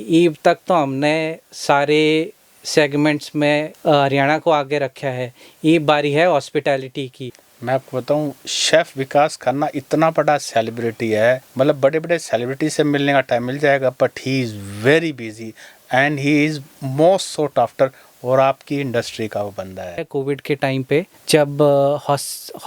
ईब तक तो हमने सारे सेगमेंट्स में हरियाणा को आगे रखा है। ये बारी है हॉस्पिटैलिटी की। मैं आपको बताऊं, शेफ विकास खन्ना इतना बड़ा सेलिब्रिटी है, मतलब बड़े बड़े सेलिब्रिटी से मिलने का टाइम मिल जाएगा, but he is very busy and he is most sought after, और आपकी इंडस्ट्री का वो बंदा है। कोविड के टाइम पे जब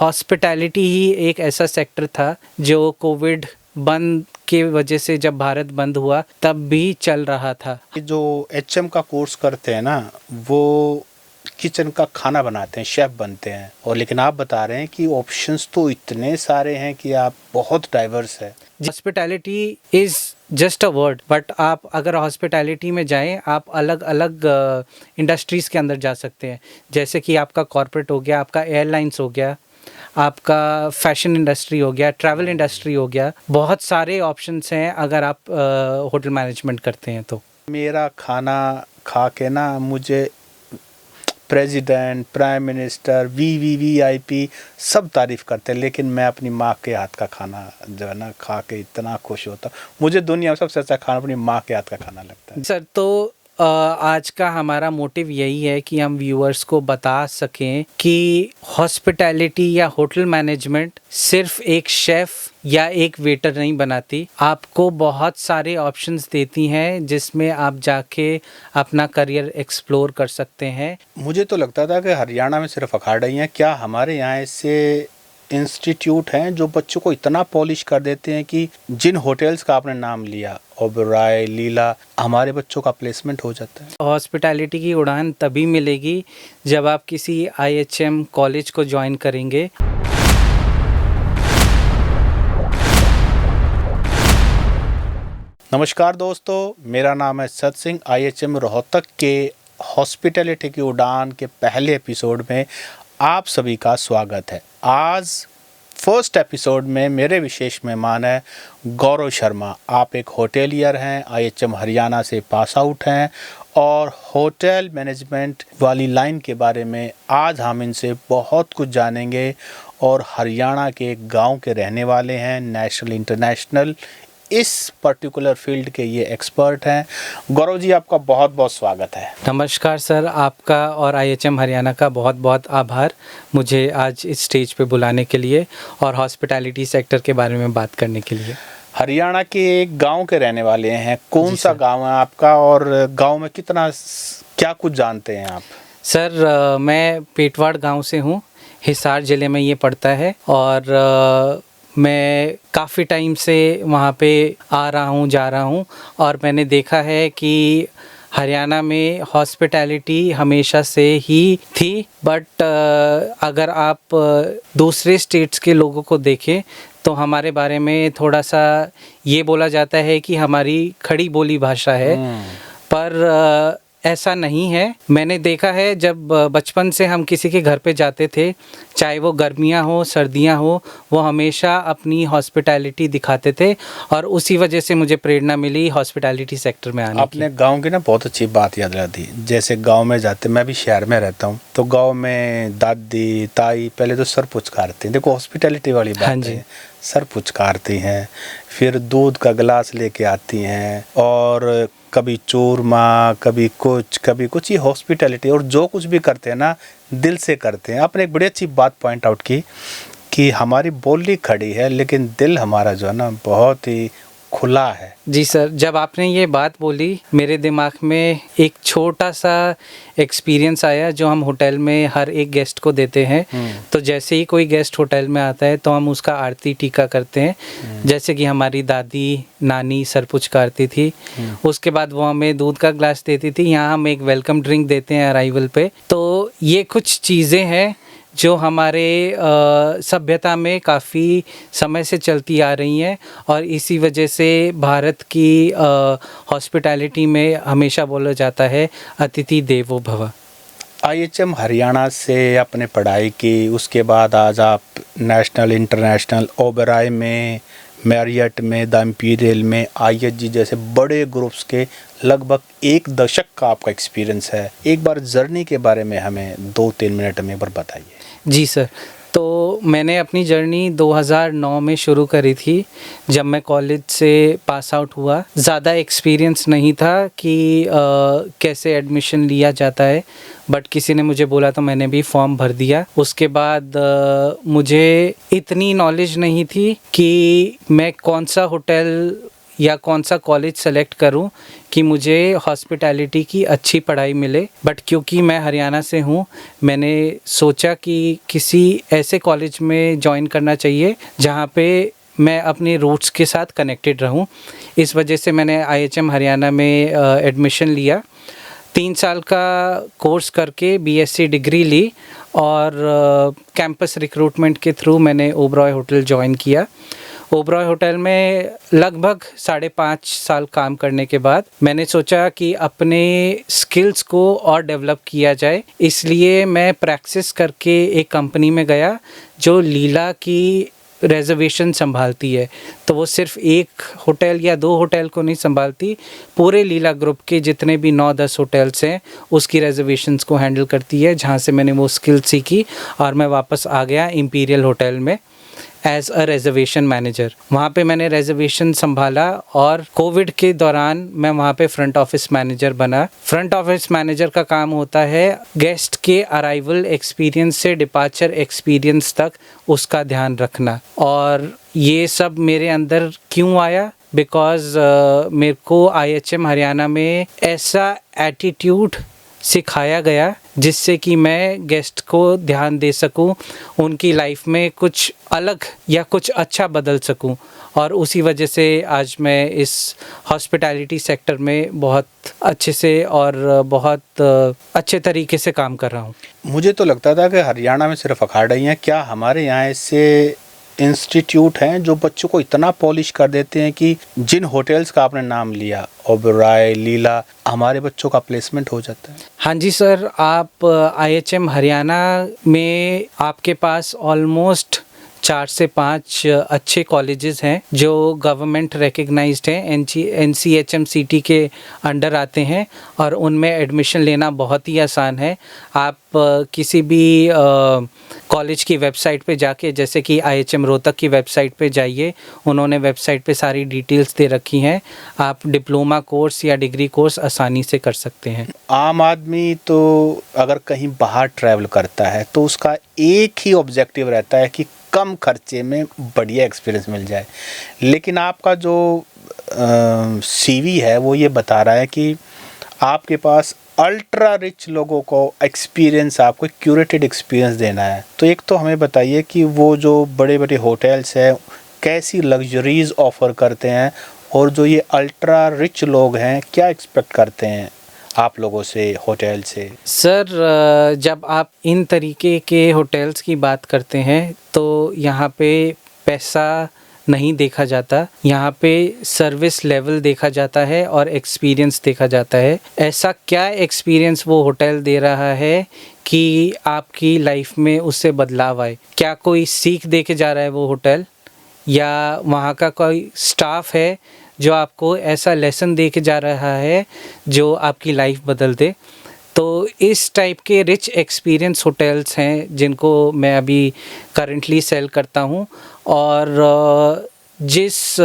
हॉस्पिटैलिटी ही एक ऐसा सेक्टर था जो कोविड बंद के वजह से जब भारत बंद हुआ तब भी चल रहा था। जो HM का कोर्स करते हैं ना, वो किचन का खाना बनाते हैं, शेफ बनते हैं। और लेकिन आप बता रहे हैं कि ऑप्शंस तो इतने सारे हैं कि आप बहुत डाइवर्स है। Hospitality is just a word, but आप अगर हॉस्पिटैलिटी में जाएं, आप अलग अलग इंडस्ट्रीज़ के अंदर जा सकते हैं। जैसे कि आपका कॉर्पोरेट हो गया, आपका एयरलाइंस हो गया, आपका फैशन इंडस्ट्री हो गया, ट्रैवल इंडस्ट्री हो गया। बहुत सारे ऑप्शंस हैं अगर आप होटल मैनेजमेंट करते हैं तो। मेरा खाना खा के ना मुझे प्रेसिडेंट, प्राइम मिनिस्टर, VIP सब तारीफ़ करते हैं, लेकिन मैं अपनी माँ के हाथ का खाना जो है ना खा के इतना खुश होता हूँ। मुझे दुनिया में सबसे अच्छा खाना अपनी माँ के हाथ का खाना लगता है। सर, तो आज का हमारा मोटिव यही है कि हम व्यूअर्स को बता सकें कि हॉस्पिटैलिटी या होटल मैनेजमेंट सिर्फ एक शेफ़ या एक वेटर नहीं बनाती, आपको बहुत सारे ऑप्शंस देती हैं जिसमें आप जाके अपना करियर एक्सप्लोर कर सकते हैं। मुझे तो लगता था कि हरियाणा में सिर्फ अखाड़ा ही हैं, क्या हमारे यहाँ ऐसे इंस्टीट्यूट हैं जो बच्चों को इतना पॉलिश कर देते हैं कि जिन होटल्स का आपने नाम लिया, ओबेरॉय, लीला, हमारे बच्चों का प्लेसमेंट हो जाता है। हॉस्पिटैलिटी की उड़ान तभी मिलेगी जब आप किसी IHM कॉलेज को ज्वाइन करेंगे। नमस्कार दोस्तों, मेरा नाम है सत सिंह। IHM रोहतक के हॉस्पिटैलिटी की उड़ान के पहले एपिसोड में आप सभी का स्वागत है। आज फर्स्ट एपिसोड में मेरे विशेष मेहमान है गौरव शर्मा। आप एक होटेलियर हैं, IHM हरियाणा से पास आउट हैं और होटल मैनेजमेंट वाली लाइन के बारे में आज हम इनसे बहुत कुछ जानेंगे। और हरियाणा के एक गांव के रहने वाले हैं, नेशनल इंटरनेशनल इस पर्टिकुलर फील्ड के ये एक्सपर्ट हैं। गौरव जी, आपका बहुत बहुत स्वागत है। नमस्कार सर, आपका और IHM हरियाणा का बहुत बहुत आभार मुझे आज इस स्टेज पे बुलाने के लिए और हॉस्पिटैलिटी सेक्टर के बारे में बात करने के लिए। हरियाणा के एक गांव के रहने वाले हैं, कौन सा गांव है आपका और गांव में कितना क्या कुछ जानते हैं आप? सर, मैं पेटवाड़ गांव से हूँ, हिसार ज़िले में ये पड़ता है और मैं काफ़ी टाइम से वहाँ पे आ रहा हूँ, जा रहा हूँ और मैंने देखा है कि हरियाणा में हॉस्पिटैलिटी हमेशा से ही थी, बट अगर आप दूसरे स्टेट्स के लोगों को देखें तो हमारे बारे में थोड़ा सा ये बोला जाता है कि हमारी खड़ी बोली भाषा है, पर ऐसा नहीं है। मैंने देखा है जब बचपन से हम किसी के घर पे जाते थे, चाहे वो गर्मियाँ हो सर्दियाँ हो, वो हमेशा अपनी हॉस्पिटैलिटी दिखाते थे और उसी वजह से मुझे प्रेरणा मिली हॉस्पिटैलिटी सेक्टर में आने की। अपने गांव की ना बहुत अच्छी बात याद दिलाती। जैसे गांव में जाते, मैं भी शहर में रहता हूं, तो गांव में दादी ताई पहले तो सर पुचकारते हैं। देखो हॉस्पिटैलिटी वाली बात है, सर पुचकारती हैं, फिर दूध का गिलास लेके आती हैं और कभी चूरमा, कभी कुछ ही हॉस्पिटैलिटी। और जो कुछ भी करते हैं ना, दिल से करते हैं। आपने एक बड़ी अच्छी बात पॉइंट आउट की कि हमारी बोली खड़ी है लेकिन दिल हमारा जो है ना बहुत ही खुला है। जी सर, जब आपने ये बात बोली मेरे दिमाग में एक छोटा सा एक्सपीरियंस आया जो हम होटल में हर एक गेस्ट को देते हैं। तो जैसे ही कोई गेस्ट होटल में आता है तो हम उसका आरती टीका करते हैं। जैसे कि हमारी दादी नानी सर पुचकारती थी, उसके बाद वो हमें दूध का ग्लास देती थी। यहाँ हम एक वेलकम ड्रिंक देते हैं अराइवल पे। तो ये कुछ चीज़ें हैं जो हमारे सभ्यता में काफ़ी समय से चलती आ रही हैं और इसी वजह से भारत की हॉस्पिटैलिटी में हमेशा बोला जाता है अतिथि देवो भव। IHM हरियाणा से आपने पढ़ाई की, उसके बाद आज आप नेशनल इंटरनेशनल, ओबेरॉय में, मैरियट में, द इम्पीरियल में, IHG जैसे बड़े ग्रुप्स के लगभग 1 दशक का आपका एक्सपीरियंस है। एक बार जर्नी के बारे में हमें 2-3 मिनट में एक बार बताइए। जी सर, तो मैंने अपनी जर्नी 2009 में शुरू करी थी जब मैं कॉलेज से पास आउट हुआ। ज़्यादा एक्सपीरियंस नहीं था कि कैसे एडमिशन लिया जाता है, बट किसी ने मुझे बोला तो मैंने भी फॉर्म भर दिया। उसके बाद मुझे इतनी नॉलेज नहीं थी कि मैं कौन सा होटल या कौन सा कॉलेज सेलेक्ट करूं कि मुझे हॉस्पिटैलिटी की अच्छी पढ़ाई मिले, बट क्योंकि मैं हरियाणा से हूं, मैंने सोचा कि किसी ऐसे कॉलेज में जॉइन करना चाहिए जहां पे मैं अपने रूट्स के साथ कनेक्टेड रहूं। इस वजह से मैंने IHM हरियाणा में एडमिशन लिया। 3 साल का कोर्स करके BSc डिग्री ली और कैंपस रिक्रूटमेंट के थ्रू मैंने ओबरॉय होटल ज्वाइन किया। ओबरॉय होटल में लगभग 5.5 साल काम करने के बाद मैंने सोचा कि अपने स्किल्स को और डेवलप किया जाए, इसलिए मैं प्रैक्टिस करके एक कंपनी में गया जो लीला की रिजर्वेशन संभालती है। तो वो सिर्फ एक होटल या 2 होटल को नहीं संभालती, पूरे लीला ग्रुप के जितने भी 9-10 होटल्स हैं उसकी रिजर्वेशंस को हैंडल करती है, जहाँ से मैंने वो स्किल सीखी और मैं वापस आ गया इंपीरियल होटल में एज अ रिजर्वेशन मैनेजर। वहाँ पे मैंने रिजर्वेशन संभाला और कोविड के दौरान मैं वहाँ पे फ्रंट ऑफिस मैनेजर बना। फ्रंट ऑफिस मैनेजर का काम होता है गेस्ट के अराइवल एक्सपीरियंस से डिपार्चर एक्सपीरियंस तक उसका ध्यान रखना। और ये सब मेरे अंदर क्यों आया? बिकॉज़ मेरे को IHM हरियाणा में ऐसा एटीट्यूड सिखाया गया जिससे कि मैं गेस्ट को ध्यान दे सकूं, उनकी लाइफ में कुछ अलग या कुछ अच्छा बदल सकूं, और उसी वजह से आज मैं इस हॉस्पिटैलिटी सेक्टर में बहुत अच्छे से और बहुत अच्छे तरीके से काम कर रहा हूं। मुझे तो लगता था कि हरियाणा में सिर्फ अखाड़ा ही हैं, क्या हमारे यहाँ ऐसे इंस्टीट्यूट हैं जो बच्चों को इतना पॉलिश कर देते हैं कि जिन होटल्स का आपने नाम लिया, ओबरॉय, लीला, हमारे बच्चों का प्लेसमेंट हो जाता है? हाँ जी सर, आप IHM हरियाणा में आपके पास ऑलमोस्ट 4 से 5 अच्छे कॉलेजेस हैं जो गवर्नमेंट रिकग्नाइज्ड हैं, NCHMCT के अंडर आते हैं और उनमें एडमिशन लेना बहुत ही आसान है। आप किसी भी कॉलेज की वेबसाइट पे जाके, जैसे कि IHM रोहतक की वेबसाइट पे जाइए, उन्होंने वेबसाइट पे सारी डिटेल्स दे रखी हैं। आप डिप्लोमा कोर्स या डिग्री कोर्स आसानी से कर सकते हैं। आम आदमी तो अगर कहीं बाहर ट्रैवल करता है तो उसका एक ही ऑब्जेक्टिव रहता है कि कम खर्चे में बढ़िया एक्सपीरियंस मिल जाए, लेकिन आपका जो CV है वो ये बता रहा है कि आपके पास अल्ट्रा रिच लोगों को एक्सपीरियंस, आपको क्यूरेटेड एक्सपीरियंस देना है। तो एक तो हमें बताइए कि वो जो बड़े बड़े होटल्स हैं कैसी लग्जरीज ऑफ़र करते हैं, और जो ये अल्ट्रा रिच लोग हैं क्या एक्सपेक्ट करते हैं आप लोगों से, होटल से? सर, जब आप इन तरीके के होटल्स की बात करते हैं तो यहाँ पे पैसा नहीं देखा जाता, यहाँ पे सर्विस लेवल देखा जाता है और एक्सपीरियंस देखा जाता है। ऐसा क्या एक्सपीरियंस वो होटल दे रहा है कि आपकी लाइफ में उससे बदलाव आए? क्या कोई सीख दे के जा रहा है वो होटल, या वहाँ का कोई स्टाफ है जो आपको ऐसा लेसन दे के जा रहा है जो आपकी लाइफ बदल दे? तो इस टाइप के रिच एक्सपीरियंस होटल्स हैं जिनको मैं अभी करंटली सेल करता हूँ, और जिस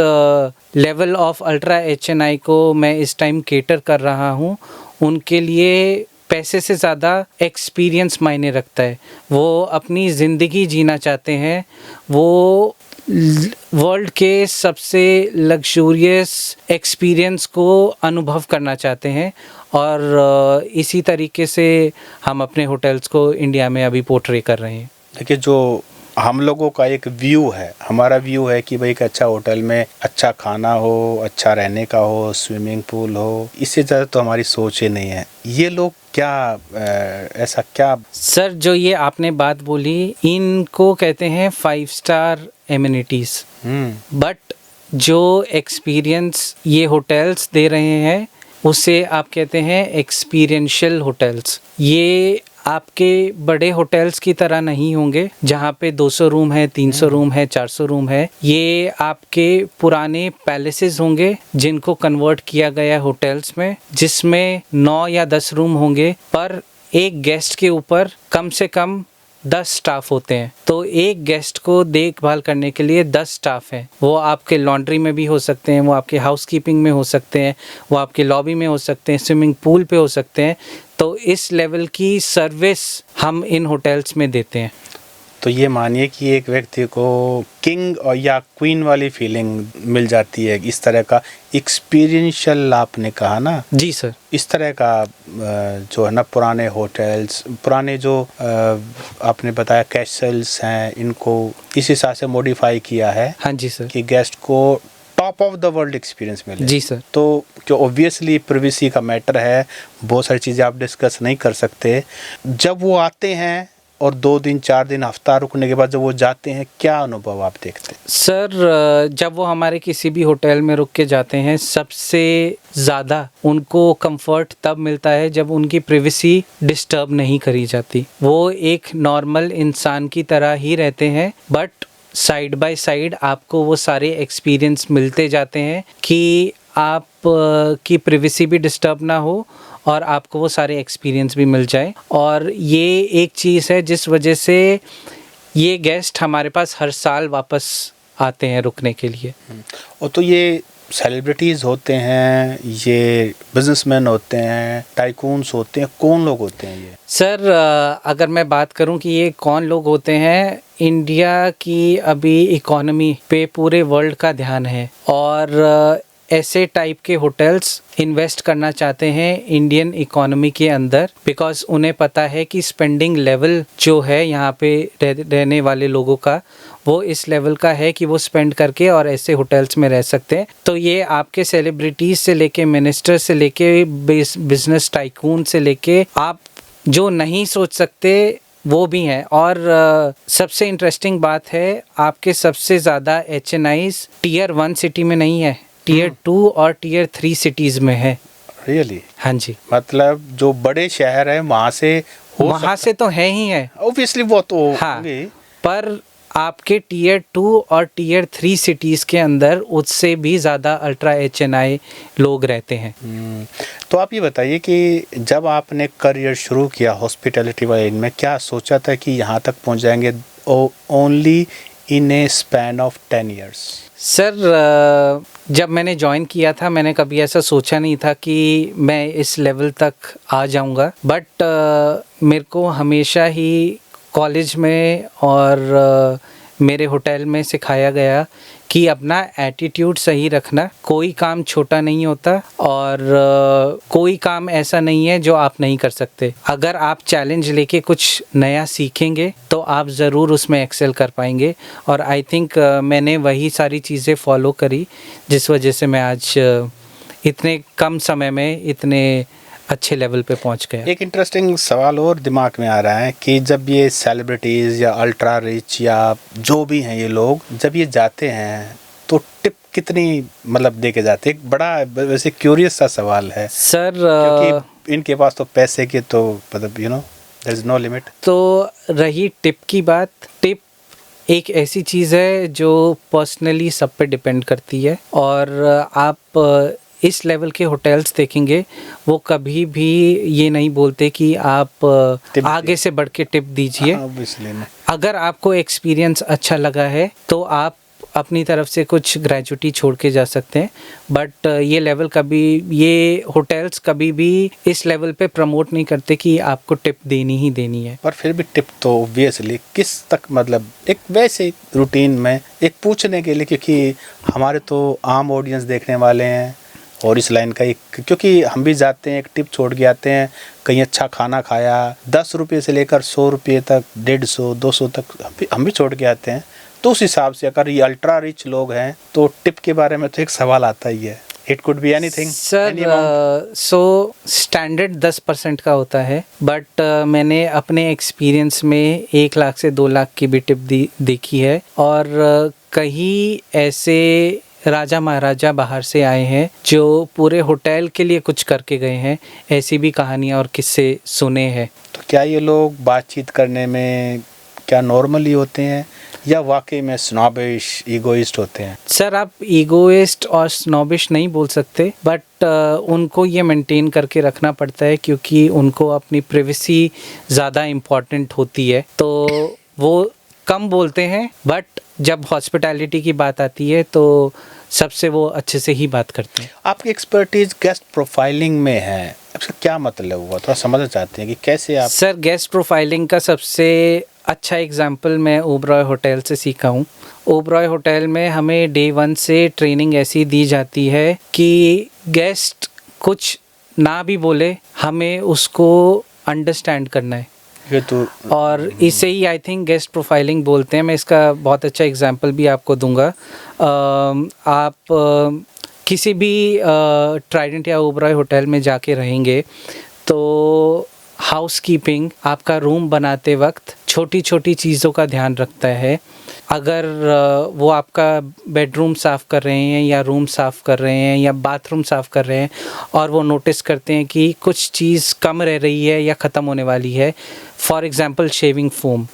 लेवल ऑफ अल्ट्रा HNI को मैं इस टाइम केटर कर रहा हूँ, उनके लिए पैसे से ज़्यादा एक्सपीरियंस मायने रखता है। वो अपनी ज़िंदगी जीना चाहते हैं, वो वर्ल्ड के सबसे लग्जूरियस एक्सपीरियंस को अनुभव करना चाहते हैं, और इसी तरीके से हम अपने होटल्स को इंडिया में अभी पोर्ट्रे कर रहे हैं। देखिए, जो हम लोगों का एक व्यू है, हमारा व्यू है कि भाई एक अच्छा होटल में अच्छा खाना हो, अच्छा रहने का हो, स्विमिंग पूल हो, इससे ज़्यादा तो हमारी सोच ही नहीं है। ये लोग क्या ऐसा क्या? सर, जो ये आपने बात बोली, इनको कहते हैं 5 स्टार एमिनिटीज़, बट जो एक्सपीरियंस ये होटल्स दे रहे हैं उसे आप कहते हैं एक्सपीरियंशियल होटल्स। ये आपके बड़े होटल्स की तरह नहीं होंगे जहाँ पे 200 रूम है, 300 रूम है, 400 रूम है। ये आपके पुराने पैलेसेस होंगे जिनको कन्वर्ट किया गया होटल्स में, जिसमें 9 या 10 रूम होंगे, पर एक गेस्ट के ऊपर कम से कम 10 स्टाफ होते हैं, तो एक गेस्ट को देखभाल करने के लिए 10 स्टाफ हैं। वो आपके लॉन्ड्री में भी हो सकते हैं, वो आपके हाउसकीपिंग में हो सकते हैं, वो आपके लॉबी में हो सकते हैं, स्विमिंग पूल पे हो सकते हैं। तो इस लेवल की सर्विस हम इन होटल्स में देते हैं। तो ये मानिए कि एक व्यक्ति को किंग और या क्वीन वाली फीलिंग मिल जाती है, इस तरह का एक्सपीरियंशियल आपने कहा ना। जी सर। इस तरह का जो है ना, पुराने होटल्स, पुराने जो आपने बताया कैसल्स हैं, इनको इस हिसाब से मॉडिफाई किया है। हाँ जी सर। कि गेस्ट को top of the world experience मिले। जी सर। तो जो ऑब्वियसली प्राइवेसी का मैटर है, बहुत सारी चीज़ें आप डिस्कस नहीं कर सकते। जब वो आते हैं और 2 दिन 4 दिन हफ्ता रुकने के बाद जब वो जाते हैं, क्या अनुभव आप देखते हैं? सर, जब वो हमारे किसी भी होटल में रुक के जाते हैं, सबसे ज़्यादा उनको कंफर्ट तब मिलता है जब उनकी प्राइवेसी डिस्टर्ब नहीं करी जाती। वो एक नॉर्मल इंसान की तरह ही रहते हैं, बट साइड बाय साइड आपको वो सारे एक्सपीरियंस मिलते जाते हैं कि आप की प्राइवेसी भी डिस्टर्ब ना हो और आपको वो सारे एक्सपीरियंस भी मिल जाए। और ये एक चीज़ है जिस वजह से ये गेस्ट हमारे पास हर साल वापस आते हैं रुकने के लिए। और तो ये सेलिब्रिटीज़ होते हैं, ये बिजनेसमैन होते हैं, टाइकून्स होते हैं, कौन लोग होते हैं ये? सर, अगर मैं बात करूं कि ये कौन लोग होते हैं, इंडिया की अभी इकोनॉमी पे पूरे वर्ल्ड का ध्यान है और ऐसे टाइप के होटल्स इन्वेस्ट करना चाहते हैं इंडियन इकोनॉमी के अंदर, बिकॉज उन्हें पता है कि स्पेंडिंग लेवल जो है यहाँ पे रहने वाले लोगों का, वो इस लेवल का है कि वो स्पेंड करके और ऐसे होटल्स में रह सकते हैं। तो ये आपके सेलिब्रिटीज़ से लेके मिनिस्टर से लेके बिजनेस टाइकून से लेके आप जो नहीं सोच सकते वो भी हैं। और सबसे इंटरेस्टिंग बात है, आपके सबसे ज़्यादा HNIs टियर 1 सिटी में नहीं है, टियर 2 और टियर 3 सिटीज़ में है। रियली? हाँ जी। मतलब जो बड़े शहर हैं वहाँ से तो है ही है, ऑब्वियसली वो तो हाँ, होंगे। पर आपके टियर 2 और टियर 3 सिटीज़ के अंदर उससे भी ज़्यादा अल्ट्रा HNI लोग रहते हैं। तो आप ये बताइए कि जब आपने करियर शुरू किया हॉस्पिटैलिटी वाले में, क्या सोचा था कि यहाँ तक पहुँच जाएंगे only in A span of 10 years? Sir, जब मैंने ज्वाइन किया था, मैंने कभी ऐसा सोचा नहीं था कि मैं इस लेवल तक आ जाऊंगा, बट मेरे को हमेशा ही कॉलेज में और मेरे होटल में सिखाया गया कि अपना एटीट्यूड सही रखना। कोई काम छोटा नहीं होता और कोई काम ऐसा नहीं है जो आप नहीं कर सकते। अगर आप चैलेंज लेके कुछ नया सीखेंगे तो आप ज़रूर उसमें एक्सेल कर पाएंगे। और आई थिंक मैंने वही सारी चीज़ें फॉलो करी जिस वजह से मैं आज इतने कम समय में इतने अच्छे लेवल पे पहुंच गया। एक इंटरेस्टिंग सवाल और दिमाग में आ रहा है कि जब ये सेलिब्रिटीज़ या अल्ट्रा रिच या जो भी हैं ये लोग, जब ये जाते हैं तो टिप कितनी मतलब दे के जाते हैं? एक बड़ा वैसे क्यूरियस सा सवाल है सर, क्योंकि इनके पास तो पैसे के तो मतलब देयर इज नो लिमिट। तो रही टिप की बात, टिप एक ऐसी चीज़ है जो पर्सनली सब पे डिपेंड करती है। और आप इस लेवल के होटल्स देखेंगे, वो कभी भी ये नहीं बोलते कि आप आगे से बढ़ के टिप दीजिए। अगर आपको एक्सपीरियंस अच्छा लगा है तो आप अपनी तरफ से कुछ ग्रेजुटी छोड़ के जा सकते हैं, बट ये होटल्स कभी भी इस लेवल पे प्रमोट नहीं करते कि आपको टिप देनी ही देनी है। पर फिर भी टिप तो ऑब्वियसली किस तक, मतलब एक वैसे रूटीन में एक पूछने के लिए, क्योंकि हमारे तो आम ऑडियंस देखने वाले हैं और इस लाइन का एक, क्योंकि हम भी जाते हैं, एक टिप छोड़ के आते हैं, कहीं अच्छा खाना खाया, 10 रुपये से लेकर 100 रुपये तक, 150 200 तक हम भी छोड़ के आते हैं। तो उस हिसाब से अगर ये अल्ट्रा रिच लोग हैं तो टिप के बारे में तो एक सवाल आता ही है। It could be anything sir. So standard 10% का होता है, बट मैंने अपने एक्सपीरियंस में 1 लाख से 2 लाख की भी टिप देखी है। और कहीं ऐसे राजा महाराजा बाहर से आए हैं जो पूरे होटल के लिए कुछ करके गए हैं, ऐसी भी कहानियाँ और किस्से सुने हैं। तो क्या ये लोग बातचीत करने में क्या नॉर्मली होते हैं या वाकई में स्नॉबिश ईगोइस्ट होते हैं? सर आप ईगोइस्ट और स्नॉबिश नहीं बोल सकते, बट उनको ये मेंटेन करके रखना पड़ता है क्योंकि उनको अपनी प्राइवेसी ज़्यादा इम्पॉर्टेंट होती है, तो वो कम बोलते हैं, बट जब हॉस्पिटैलिटी की बात आती है तो सबसे वो अच्छे से ही बात करते हैं। आपकी एक्सपर्टीज गेस्ट प्रोफाइलिंग में है, इसका क्या मतलब हुआ, थोड़ा समझना चाहते हैं कि कैसे आप? सर गेस्ट प्रोफाइलिंग का सबसे अच्छा एग्जाम्पल मैं ओबरॉय होटल से सीखा हूँ। ओबरॉय होटल में हमें डे 1 से ट्रेनिंग ऐसी दी जाती है कि गेस्ट कुछ ना भी बोले, हमें उसको अंडरस्टैंड करना है, ये तो और इसे ही आई थिंक गेस्ट प्रोफाइलिंग बोलते हैं। मैं इसका बहुत अच्छा एग्जांपल भी आपको दूंगा। आप किसी भी ट्राइडेंट या ओबरॉय होटल में जाके रहेंगे तो हाउसकीपिंग आपका रूम बनाते वक्त छोटी छोटी चीज़ों का ध्यान रखता है। अगर वो आपका बेडरूम साफ़ कर रहे हैं या रूम साफ़ कर रहे हैं या बाथरूम साफ़ कर रहे हैं और वो नोटिस करते हैं कि कुछ चीज़ कम रह रही है या ख़त्म होने वाली है, फॉर एग्ज़ाम्पल शेविंग फोम,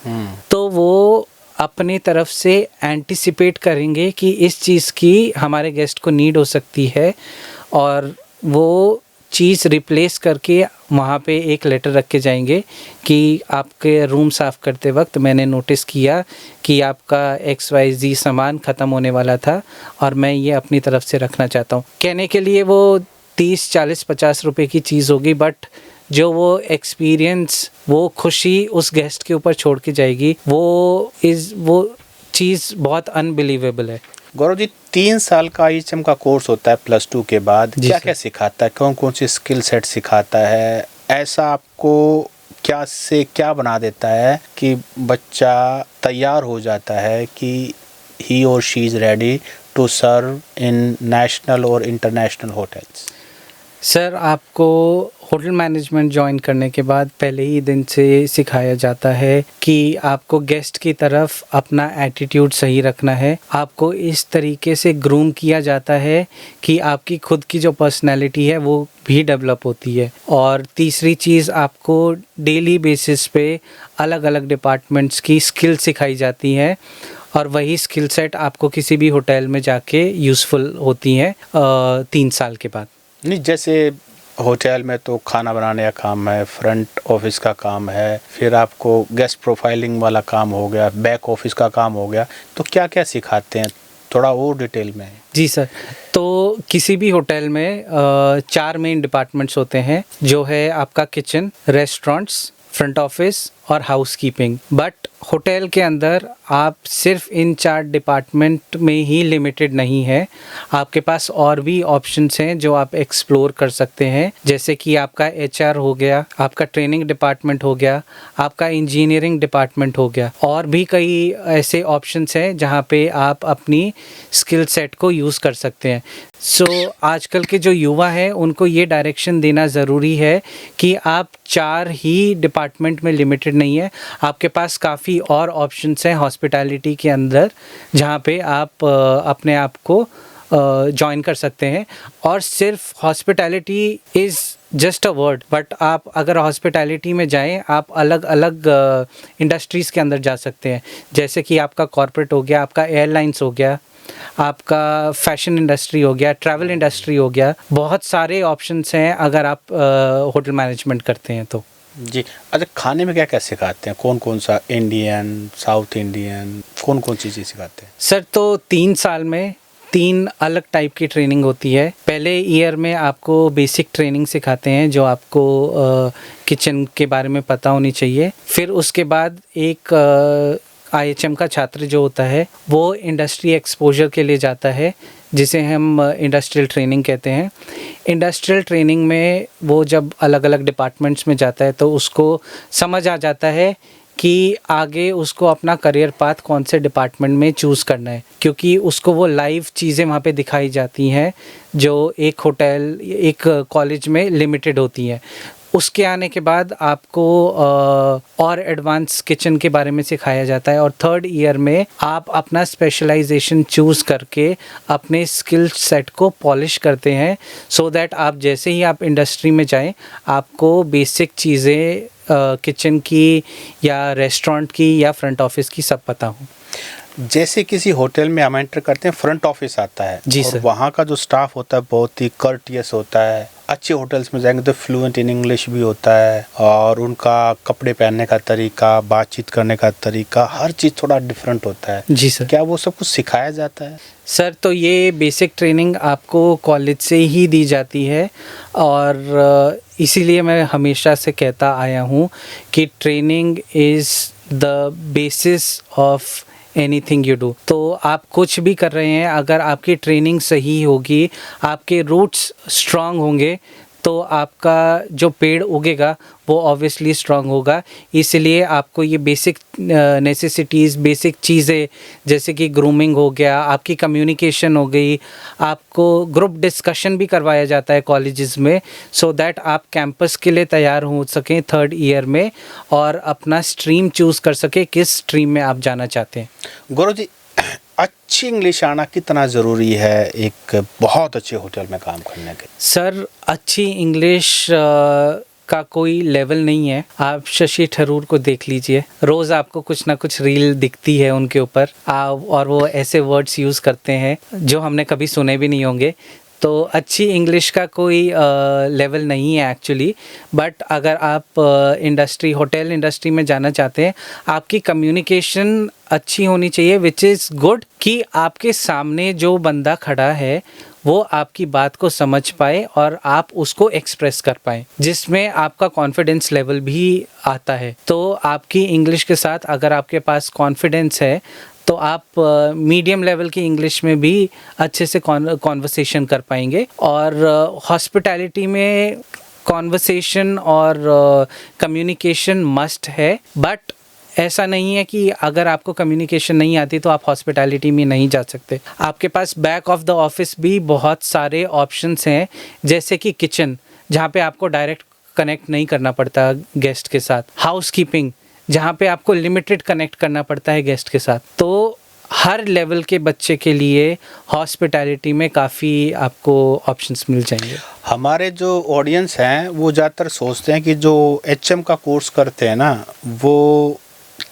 तो वो अपनी तरफ से एंटिसिपेट करेंगे कि इस चीज़ की हमारे गेस्ट को नीड हो सकती है, और वो चीज़ रिप्लेस करके वहाँ पे एक लेटर रख के जाएंगे कि आपके रूम साफ़ करते वक्त मैंने नोटिस किया कि आपका XYZ सामान ख़त्म होने वाला था और मैं ये अपनी तरफ से रखना चाहता हूँ। कहने के लिए वो 30, 40, 50 रुपए की चीज़ होगी, बट जो वो एक्सपीरियंस, वो खुशी उस गेस्ट के ऊपर छोड़ के जाएगी, वो चीज़ बहुत अनबिलीवेबल है। गौरव जी, 3 साल का IHM का कोर्स होता है +2 के बाद, क्या क्या सिखाता है, कौन कौन सी स्किल सेट सिखाता है? ऐसा आपको क्या से क्या बना देता है कि बच्चा तैयार हो जाता है कि ही और she is ready to serve in national और इंटरनेशनल होटल्स? सर आपको होटल मैनेजमेंट ज्वाइन करने के बाद पहले ही दिन से सिखाया जाता है कि आपको गेस्ट की तरफ अपना एटीट्यूड सही रखना है। आपको इस तरीके से ग्रूम किया जाता है कि आपकी खुद की जो पर्सनैलिटी है वो भी डेवलप होती है। और तीसरी चीज़, आपको डेली बेसिस पे अलग अलग डिपार्टमेंट्स की स्किल सिखाई जाती है, और वही स्किल सेट आपको किसी भी होटल में जाके यूज़फुल होती हैं 3 साल के बाद। नहीं, जैसे होटल में तो खाना बनाने का काम है, फ्रंट ऑफिस का काम है, फिर आपको गेस्ट प्रोफाइलिंग वाला काम हो गया, बैक ऑफिस का काम हो गया, तो क्या क्या सिखाते हैं, थोड़ा और डिटेल में? जी सर, तो किसी भी होटल में 4 मेन डिपार्टमेंट्स होते हैं, जो है आपका किचन, रेस्टोरेंट्स, फ्रंट ऑफिस और हाउसकीपिंग। बट होटल के अंदर आप सिर्फ इन 4 डिपार्टमेंट में ही लिमिटेड नहीं है, आपके पास और भी ऑप्शंस हैं जो आप एक्सप्लोर कर सकते हैं, जैसे कि आपका HR हो गया, आपका ट्रेनिंग डिपार्टमेंट हो गया, आपका इंजीनियरिंग डिपार्टमेंट हो गया, और भी कई ऐसे ऑप्शंस हैं जहाँ पे आप अपनी स्किल सेट को यूज़ कर सकते हैं। सो आजकल के जो युवा हैं उनको ये डायरेक्शन देना ज़रूरी है कि आप 4 ही डिपार्टमेंट में लिमिटेड नहीं है, आपके पास काफ़ी और ऑप्शंस हैं हॉस्पिटैलिटी के अंदर जहाँ पे आप अपने आप को जॉइन कर सकते हैं। और सिर्फ hospitality is just a word, but आप अगर हॉस्पिटैलिटी में जाएं, आप अलग अलग इंडस्ट्रीज़ के अंदर जा सकते हैं, जैसे कि आपका कॉर्पोरेट हो गया, आपका एयरलाइंस हो गया, आपका फैशन इंडस्ट्री हो गया, ट्रैवल इंडस्ट्री हो गया। बहुत सारे ऑप्शंस हैं अगर आप होटल मैनेजमेंट करते हैं तो। जी, अच्छा, खाने में क्या क्या सिखाते हैं, कौन कौन सा, इंडियन, साउथ इंडियन, कौन कौन सी चीज़ सिखाते हैं? सर तो 3 साल में 3 अलग टाइप की ट्रेनिंग होती है। पहले ईयर में आपको बेसिक ट्रेनिंग सिखाते हैं जो आपको किचन के बारे में पता होनी चाहिए। फिर उसके बाद एक IHM का छात्र जो होता है वो इंडस्ट्री एक्सपोजर के लिए जाता है, जिसे हम इंडस्ट्रियल ट्रेनिंग कहते हैं। इंडस्ट्रियल ट्रेनिंग में वो जब अलग अलग डिपार्टमेंट्स में जाता है तो उसको समझ आ जाता है कि आगे उसको अपना करियर पाथ कौन से डिपार्टमेंट में चूज़ करना है, क्योंकि उसको वो लाइव चीज़ें वहाँ पे दिखाई जाती हैं जो एक होटल, एक कॉलेज में लिमिटेड होती हैं। उसके आने के बाद आपको और एडवांस किचन के बारे में सिखाया जाता है, और 3rd ईयर में आप अपना स्पेशलाइजेशन चूज़ करके अपने स्किल सेट को पॉलिश करते हैं, सो दैट आप जैसे ही आप इंडस्ट्री में जाएं आपको बेसिक चीज़ें किचन की या रेस्टोरेंट की या फ्रंट ऑफिस की सब पता हो। जैसे किसी होटल में हम एंटर करते हैं, फ्रंट ऑफिस आता है जी और सर। वहाँ का जो स्टाफ होता है बहुत ही कर्टियस होता है। अच्छे होटल्स में जाएंगे तो फ्लुएंट इन इंग्लिश भी होता है और उनका कपड़े पहनने का तरीका, बातचीत करने का तरीका, हर चीज़ थोड़ा डिफरेंट होता है। जी सर। क्या वो सब कुछ सिखाया जाता है? सर तो ये बेसिक ट्रेनिंग आपको कॉलेज से ही दी जाती है और इसीलिए मैं हमेशा से कहता आया हूँ कि training is the basis of anything you do. तो आप कुछ भी कर रहे हैं, अगर आपकी ट्रेनिंग सही होगी, आपके रूट्स स्ट्रांग होंगे, तो आपका जो पेड़ उगेगा वो ऑब्वियसली स्ट्रांग होगा। इसलिए आपको ये बेसिक नेसेसिटीज़, बेसिक चीज़ें जैसे कि ग्रूमिंग हो गया, आपकी कम्युनिकेशन हो गई, आपको ग्रुप डिस्कशन भी करवाया जाता है कॉलेजेस में, सो दैट आप कैंपस के लिए तैयार हो सकें 3rd ईयर में और अपना स्ट्रीम चूज़ कर सकें किस स्ट्रीम में आप जाना चाहते हैं। गुरुजी, अच्छी इंग्लिश आना कितना ज़रूरी है एक बहुत अच्छे होटल में काम करने के? सर अच्छी इंग्लिश का कोई लेवल नहीं है। आप शशि थरूर को देख लीजिए, रोज़ आपको कुछ ना कुछ रील दिखती है उनके ऊपर, और वो ऐसे वर्ड्स यूज़ करते हैं जो हमने कभी सुने भी नहीं होंगे। तो अच्छी इंग्लिश का कोई लेवल नहीं है एक्चुअली, बट अगर आप होटल इंडस्ट्री में जाना चाहते हैं, आपकी कम्युनिकेशन अच्छी होनी चाहिए, विच इज़ गुड कि आपके सामने जो बंदा खड़ा है वो आपकी बात को समझ पाए और आप उसको एक्सप्रेस कर पाए, जिसमें आपका कॉन्फिडेंस लेवल भी आता है। तो आपकी इंग्लिश के साथ अगर आपके पास कॉन्फिडेंस है तो आप मीडियम लेवल की इंग्लिश में भी अच्छे से कॉन्वर्सेशन कर पाएंगे। और हॉस्पिटैलिटी में कॉन्वर्सेशन और कम्युनिकेशन मस्ट है, बट ऐसा नहीं है कि अगर आपको कम्युनिकेशन नहीं आती तो आप हॉस्पिटैलिटी में नहीं जा सकते। आपके पास बैक ऑफ द ऑफिस भी बहुत सारे ऑप्शंस हैं, जैसे कि किचन, जहाँ पे आपको डायरेक्ट कनेक्ट नहीं करना पड़ता गेस्ट के साथ, हाउसकीपिंग, जहाँ पे आपको लिमिटेड कनेक्ट करना पड़ता है गेस्ट के साथ। तो हर लेवल के बच्चे के लिए हॉस्पिटैलिटी में काफ़ी आपको ऑप्शंस मिल जाएंगे। हमारे जो ऑडियंस हैं वो ज़्यादातर सोचते हैं कि जो HM का कोर्स करते हैं ना, वो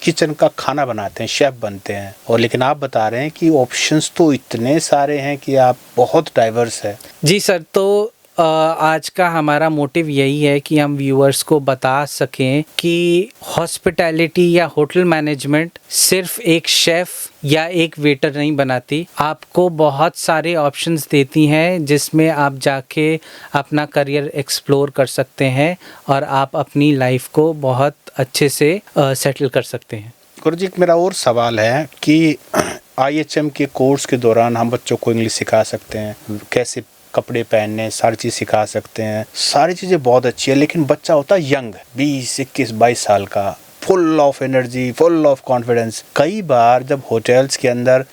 किचन का खाना बनाते हैं, शेफ़ बनते हैं, और लेकिन आप बता रहे हैं कि ऑप्शंस तो इतने सारे हैं कि आप बहुत डाइवर्स है। जी सर, तो आज का हमारा मोटिव यही है कि हम व्यूअर्स को बता सकें कि हॉस्पिटैलिटी या होटल मैनेजमेंट सिर्फ एक शेफ़ या एक वेटर नहीं बनाती, आपको बहुत सारे ऑप्शंस देती हैं जिसमें आप जाके अपना करियर एक्सप्लोर कर सकते हैं और आप अपनी लाइफ को बहुत अच्छे से सेटल कर सकते हैं। गुरुजी, मेरा और सवाल है कि IHM के कोर्स के दौरान हम बच्चों को इंग्लिश सिखा सकते हैं, कैसे कपड़े पहनने, सारी चीज़ सिखा सकते हैं, सारी चीज़ें बहुत अच्छी है, लेकिन बच्चा होता है यंग, 20, 21, 22 साल का, full of energy, full of confidence. कई बार जब होटल्स के अंदर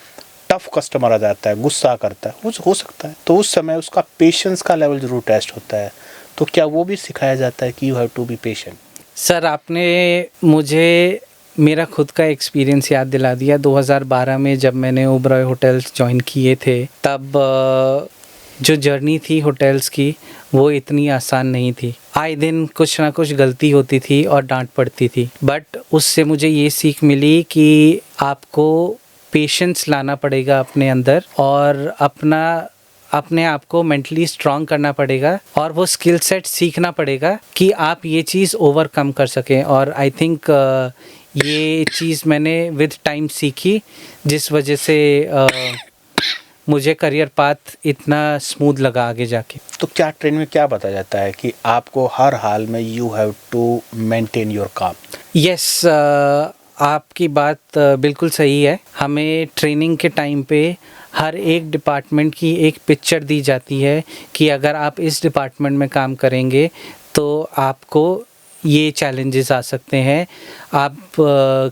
टफ कस्टमर आ जाता है, गुस्सा करता है, कुछ हो सकता है, तो उस समय उसका पेशेंस का लेवल ज़रूर टेस्ट होता है। तो क्या वो भी सिखाया जाता है कि you have to be patient? Sir आपने मुझे मेरा खुद का एक्सपीरियंस याद दिला दिया। 2012 में जब मैंने ओबरॉय होटल्स ज्वाइन किए थे, तब जो जर्नी थी होटल्स की वो इतनी आसान नहीं थी। आए दिन कुछ ना कुछ गलती होती थी और डांट पड़ती थी, बट उससे मुझे ये सीख मिली कि आपको पेशेंस लाना पड़ेगा अपने अंदर और अपने आप को मेंटली स्ट्रांग करना पड़ेगा और वो स्किल सेट सीखना पड़ेगा कि आप ये चीज़ ओवरकम कर सकें। और आई थिंक ये चीज़ मैंने विद टाइम सीखी, जिस वजह से मुझे करियर पाथ इतना स्मूथ लगा आगे जाके। तो क्या ट्रेनिंग में क्या बताया जाता है कि आपको हर हाल में you have to maintain your काम? यस, आपकी बात बिल्कुल सही है। हमें ट्रेनिंग के टाइम पे हर एक डिपार्टमेंट की एक पिक्चर दी जाती है कि अगर आप इस डिपार्टमेंट में काम करेंगे तो आपको ये चैलेंजेस आ सकते हैं, आप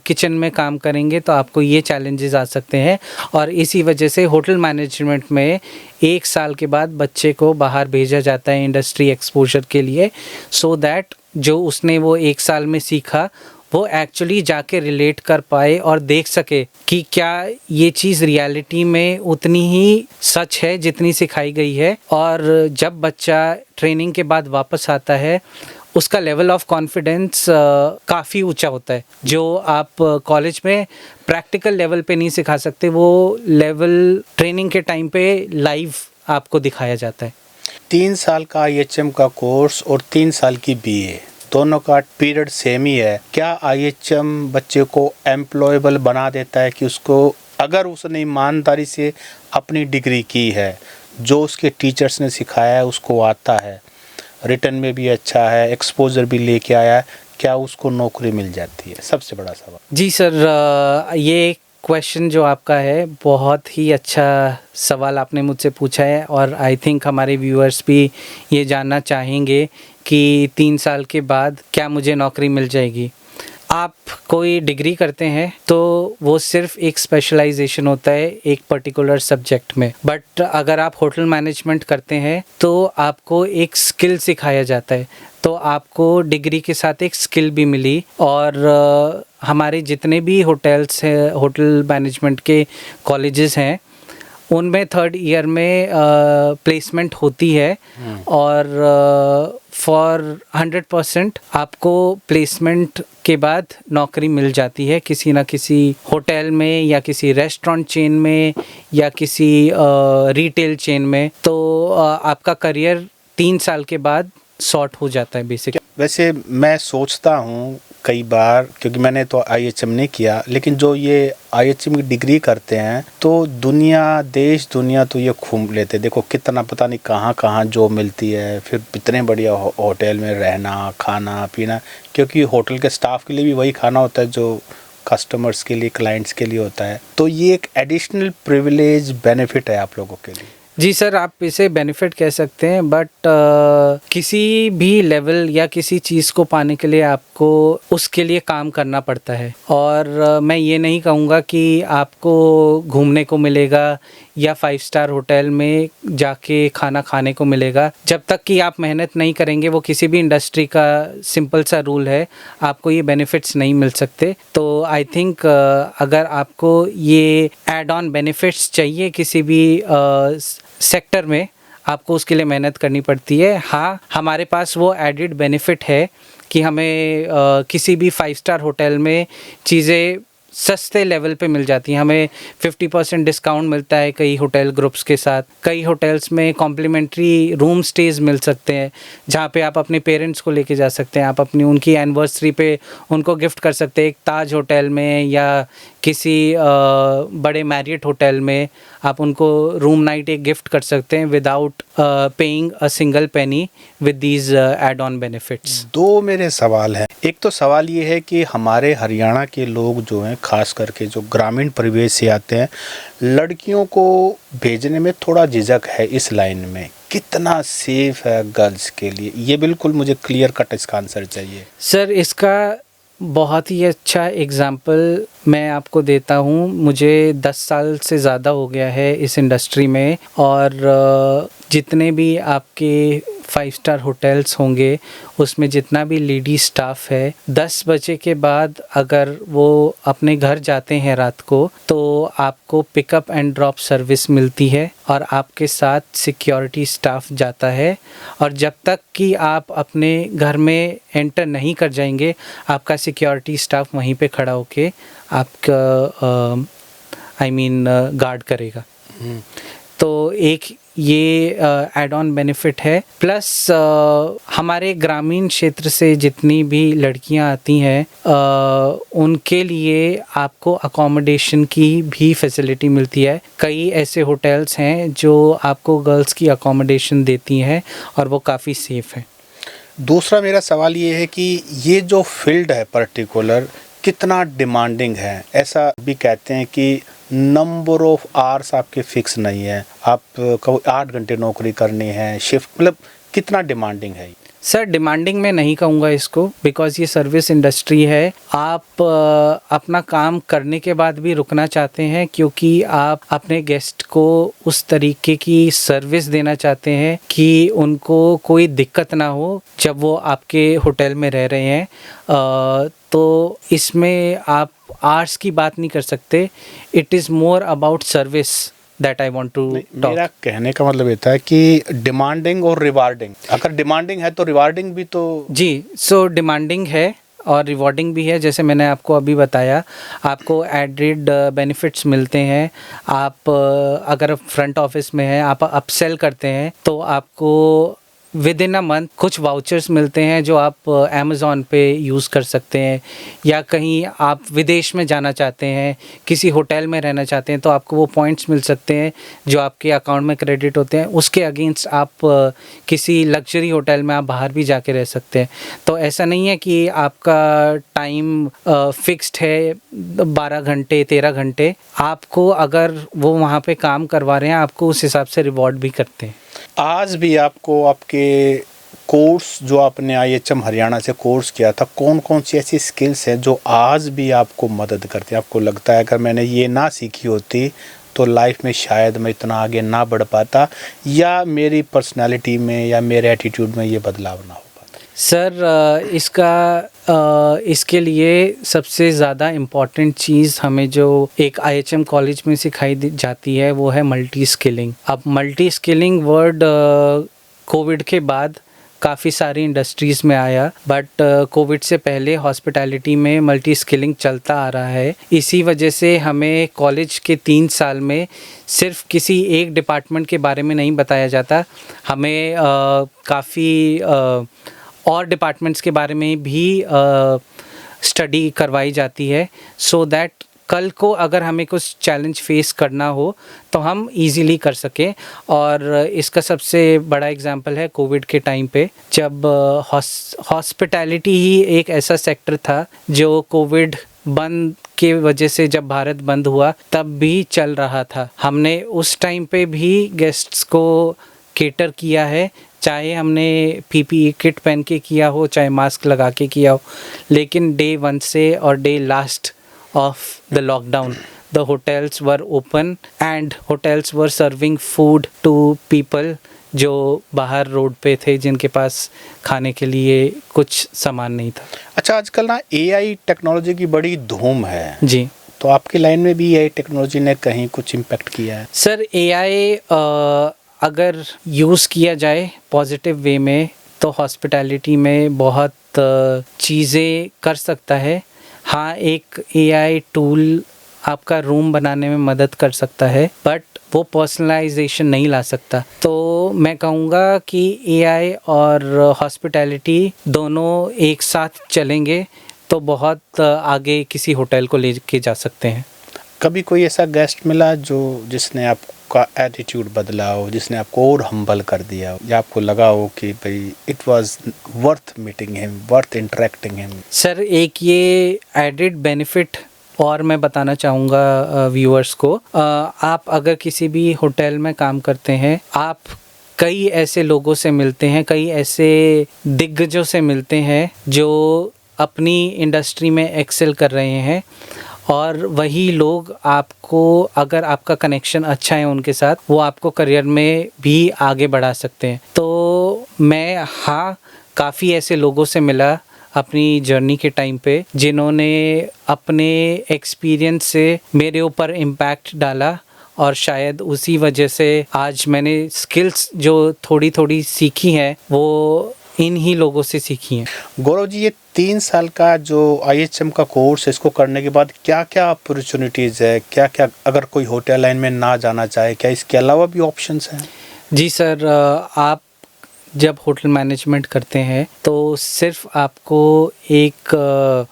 किचन में काम करेंगे तो आपको ये चैलेंजेस आ सकते हैं। और इसी वजह से होटल मैनेजमेंट में 1 साल के बाद बच्चे को बाहर भेजा जाता है इंडस्ट्री एक्सपोजर के लिए, सो दैट जो उसने वो 1 साल में सीखा वो एक्चुअली जाके रिलेट कर पाए और देख सके कि क्या ये चीज़ रियलिटी में उतनी ही सच है जितनी सिखाई गई है। और जब बच्चा ट्रेनिंग के बाद वापस आता है, उसका लेवल ऑफ कॉन्फिडेंस काफ़ी ऊंचा होता है, जो आप कॉलेज में प्रैक्टिकल लेवल पे नहीं सिखा सकते, वो लेवल ट्रेनिंग के टाइम पे लाइव आपको दिखाया जाता है। 3 साल का IHM का कोर्स और 3 साल की BA दोनों का पीरियड सेम ही है। क्या IHM बच्चे को एम्प्लॉयबल बना देता है कि उसको, अगर उसने ईमानदारी से अपनी डिग्री की है, जो उसके टीचर्स ने सिखाया है उसको आता है, रिटर्न में भी अच्छा है, एक्सपोजर भी लेके आया है, क्या उसको नौकरी मिल जाती है? सबसे बड़ा सवाल। जी सर, ये क्वेश्चन जो आपका है बहुत ही अच्छा सवाल आपने मुझसे पूछा है, और आई थिंक हमारे व्यूअर्स भी ये जानना चाहेंगे कि 3 साल के बाद क्या मुझे नौकरी मिल जाएगी। आप कोई डिग्री करते हैं तो वो सिर्फ एक स्पेशलाइजेशन होता है एक पर्टिकुलर सब्जेक्ट में, बट अगर आप होटल मैनेजमेंट करते हैं तो आपको एक स्किल सिखाया जाता है, तो आपको डिग्री के साथ एक स्किल भी मिली। और हमारे जितने भी होटल्स हैं, होटल मैनेजमेंट के कॉलेजेस हैं, उनमें 3rd ईयर में प्लेसमेंट होती है, और फॉर 100% आपको प्लेसमेंट के बाद नौकरी मिल जाती है किसी ना किसी होटल में, या किसी रेस्टोरेंट चेन में, या किसी रिटेल चेन में। तो आपका करियर 3 साल के बाद सॉर्ट हो जाता है बेसिक। वैसे मैं सोचता हूँ कई बार, क्योंकि मैंने तो IHM नहीं किया, लेकिन जो ये IHM की डिग्री करते हैं तो देश दुनिया तो ये घूम लेते हैं। देखो कितना पता नहीं कहाँ कहाँ जॉब मिलती है, फिर इतने बढ़िया होटल में रहना, खाना पीना, क्योंकि होटल के स्टाफ के लिए भी वही खाना होता है जो कस्टमर्स के लिए, क्लाइंट्स के लिए होता है। तो ये एक एडिशनल प्रिविलेज बेनिफिट है आप लोगों के लिए। जी सर, आप इसे बेनिफिट कह सकते हैं, बट किसी भी लेवल या किसी चीज़ को पाने के लिए आपको उसके लिए काम करना पड़ता है। और मैं ये नहीं कहूँगा कि आपको घूमने को मिलेगा या 5 स्टार होटल में जाके खाना खाने को मिलेगा। जब तक कि आप मेहनत नहीं करेंगे, वो किसी भी इंडस्ट्री का सिंपल सा रूल है, आपको ये बेनिफिट्स नहीं मिल सकते। तो आई थिंक अगर आपको ये एड ऑन बेनिफिट्स चाहिए किसी भी सेक्टर में, आपको उसके लिए मेहनत करनी पड़ती है। हाँ, हमारे पास वो एडिड बेनिफिट है कि हमें किसी भी 5 स्टार होटल में चीज़ें सस्ते लेवल पे मिल जाती हैं। हमें 50% डिस्काउंट मिलता है कई होटल ग्रुप्स के साथ। कई होटल्स में कॉम्प्लीमेंट्री रूम स्टेज मिल सकते हैं, जहाँ पे आप अपने पेरेंट्स को लेके जा सकते हैं, आप अपनी उनकी एनिवर्सरी पे उनको गिफ्ट कर सकते हैं। एक ताज होटल में या किसी बड़े मैरियट होटल में आप उनको रूम नाइट एक गिफ्ट कर सकते हैं without paying a single penny with these add on benefits. 2 मेरे सवाल हैं। एक तो सवाल ये है कि हमारे हरियाणा के लोग जो हैं, खास करके जो ग्रामीण परिवेश से आते हैं, लड़कियों को भेजने में थोड़ा झिझक है इस लाइन में। कितना सेफ है गर्ल्स के लिए? ये बिल्कुल मुझे क्लियर कट इसका आंसर चाहिए। सर, इसका बहुत ही अच्छा एग्ज़ाम्पल मैं आपको देता हूँ। मुझे 10 साल से ज़्यादा हो गया है इस इंडस्ट्री में, और जितने भी आपके 5 स्टार होटल्स होंगे उसमें जितना भी लेडी स्टाफ है, 10 बजे के बाद अगर वो अपने घर जाते हैं रात को, तो आपको पिकअप एंड ड्रॉप सर्विस मिलती है और आपके साथ सिक्योरिटी स्टाफ जाता है। और जब तक कि आप अपने घर में एंटर नहीं कर जाएंगे, आपका सिक्योरिटी स्टाफ वहीं पे खड़ा होके आपका गार्ड करेगा। तो एक ये एड ऑन बेनिफिट है। प्लस हमारे ग्रामीण क्षेत्र से जितनी भी लड़कियां आती हैं, उनके लिए आपको अकोमोडेशन की भी फैसिलिटी मिलती है। कई ऐसे होटल्स हैं जो आपको गर्ल्स की अकोमोडेशन देती हैं और वो काफ़ी सेफ़ है। दूसरा मेरा सवाल ये है कि ये जो फील्ड है पर्टिकुलर कितना डिमांडिंग है? ऐसा भी कहते हैं कि नंबर ऑफ आवर्स आपके फिक्स नहीं है, आप कहो 8 घंटे नौकरी करनी है, शिफ्ट, मतलब कितना डिमांडिंग है? सर, डिमांडिंग मैं नहीं कहूँगा इसको, बिकॉज़ ये सर्विस इंडस्ट्री है। आप अपना काम करने के बाद भी रुकना चाहते हैं, क्योंकि आप अपने गेस्ट को उस तरीके की सर्विस देना चाहते हैं कि उनको कोई दिक्कत ना हो जब वो आपके होटल में रह रहे हैं। तो इसमें आप आवर्स की बात नहीं कर सकते। It is more about service that I want to talk. मेरा कहने का मतलब ये था कि डिमांडिंग और रिवार्डिंग, अगर डिमांडिंग है तो रिवार्डिंग भी तो। जी, सो डिमांडिंग है और रिवॉर्डिंग भी है। जैसे मैंने आपको अभी बताया, आपको एडेड बेनिफिट्स मिलते हैं। आप अगर फ्रंट ऑफिस में हैं, आप अपसेल करते हैं तो आपको विद इन अ मंथ कुछ वाउचर्स मिलते हैं जो आप अमेज़ॉन पे यूज़ कर सकते हैं, या कहीं आप विदेश में जाना चाहते हैं, किसी होटल में रहना चाहते हैं तो आपको वो पॉइंट्स मिल सकते हैं जो आपके अकाउंट में क्रेडिट होते हैं। उसके अगेंस्ट आप किसी लग्जरी होटल में आप बाहर भी जाके रह सकते हैं। तो ऐसा नहीं है कि आपका टाइम फिक्स्ड है 12 घंटे 13 घंटे, आपको अगर वो वहाँ पे काम करवा रहे हैं आपको उस हिसाब से रिवॉर्ड भी करते हैं। आज भी आपको आपके कोर्स जो आपने IHM हरियाणा से कोर्स किया था, कौन कौन सी ऐसी स्किल्स हैं जो आज भी आपको मदद करती हैं? आपको लगता है अगर मैंने ये ना सीखी होती तो लाइफ में शायद मैं इतना आगे ना बढ़ पाता, या मेरी पर्सनालिटी में या मेरे एटीट्यूड में ये बदलाव ना हो पाता? सर इसके लिए सबसे ज़्यादा इम्पॉर्टेंट चीज़ हमें जो एक IHM कॉलेज में सिखाई जाती है वो है मल्टी स्किलिंग। अब मल्टी स्किलिंग वर्ड कोविड के बाद काफ़ी सारी इंडस्ट्रीज़ में आया, बट कोविड से पहले हॉस्पिटैलिटी में मल्टी स्किलिंग चलता आ रहा है। इसी वजह से हमें कॉलेज के 3 साल में सिर्फ किसी एक डिपार्टमेंट के बारे में नहीं बताया जाता, हमें काफ़ी और डिपार्टमेंट्स के बारे में भी स्टडी करवाई जाती है, सो दैट कल को अगर हमें कुछ चैलेंज फेस करना हो तो हम इजीली कर सकें। और इसका सबसे बड़ा एग्जांपल है कोविड के टाइम पे, जब हॉस्पिटैलिटी ही एक ऐसा सेक्टर था जो कोविड बंद के वजह से, जब भारत बंद हुआ तब भी चल रहा था। हमने उस टाइम पे भी गेस्ट्स को केटर किया है, चाहे हमने PPE किट पहन के किया हो, चाहे मास्क लगा के किया हो, लेकिन डे 1 से और day last of the lockdown, the hotels were open and hotels were serving food to people जो बाहर रोड पे थे, जिनके पास खाने के लिए कुछ सामान नहीं था। अच्छा, आजकल ना AI टेक्नोलॉजी की बड़ी धूम है जी, तो आपकी लाइन में भी AI टेक्नोलॉजी ने कहीं कुछ इम्पैक्ट किया है? सर AI अगर यूज़ किया जाए पॉजिटिव वे में तो हॉस्पिटैलिटी में बहुत चीज़ें कर सकता है। हाँ, एक AI टूल आपका रूम बनाने में मदद कर सकता है, बट वो पर्सनलाइजेशन नहीं ला सकता। तो मैं कहूँगा कि AI और हॉस्पिटैलिटी दोनों एक साथ चलेंगे तो बहुत आगे किसी होटल को लेके जा सकते हैं। कभी कोई ऐसा गेस्ट मिला जिसने आपका एटीट्यूड बदला हो, जिसने आपको और हम्बल कर दिया हो, या आपको लगा हो कि भाई it was worth meeting him, worth interacting him? Sir, एक ये एडेड बेनिफिट और मैं बताना चाहूँगा व्यूअर्स को। आप अगर किसी भी होटल में काम करते हैं, आप कई ऐसे लोगों से मिलते हैं, कई ऐसे दिग्गजों से मिलते हैं जो अपनी इंडस्ट्री में एक्सेल कर रहे हैं, और वही लोग आपको, अगर आपका कनेक्शन अच्छा है उनके साथ, वो आपको करियर में भी आगे बढ़ा सकते हैं। तो मैं काफ़ी ऐसे लोगों से मिला अपनी जर्नी के टाइम पे जिन्होंने अपने एक्सपीरियंस से मेरे ऊपर इम्पैक्ट डाला, और शायद उसी वजह से आज मैंने स्किल्स जो थोड़ी थोड़ी सीखी हैं वो इन ही लोगों से सीखी हैं। गौरव जी, ये 3 साल का जो IHM का कोर्स है, इसको करने के बाद क्या क्या अपॉर्चुनिटीज़ है, क्या क्या, अगर कोई होटल लाइन में ना जाना चाहे, क्या इसके अलावा भी ऑप्शंस हैं? जी सर, आप जब होटल मैनेजमेंट करते हैं तो सिर्फ आपको एक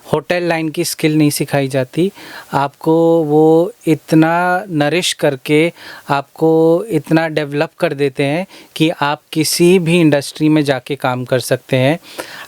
होटल लाइन की स्किल नहीं सिखाई जाती, आपको वो इतना नरिश करके आपको इतना डेवलप कर देते हैं कि आप किसी भी इंडस्ट्री में जाके काम कर सकते हैं।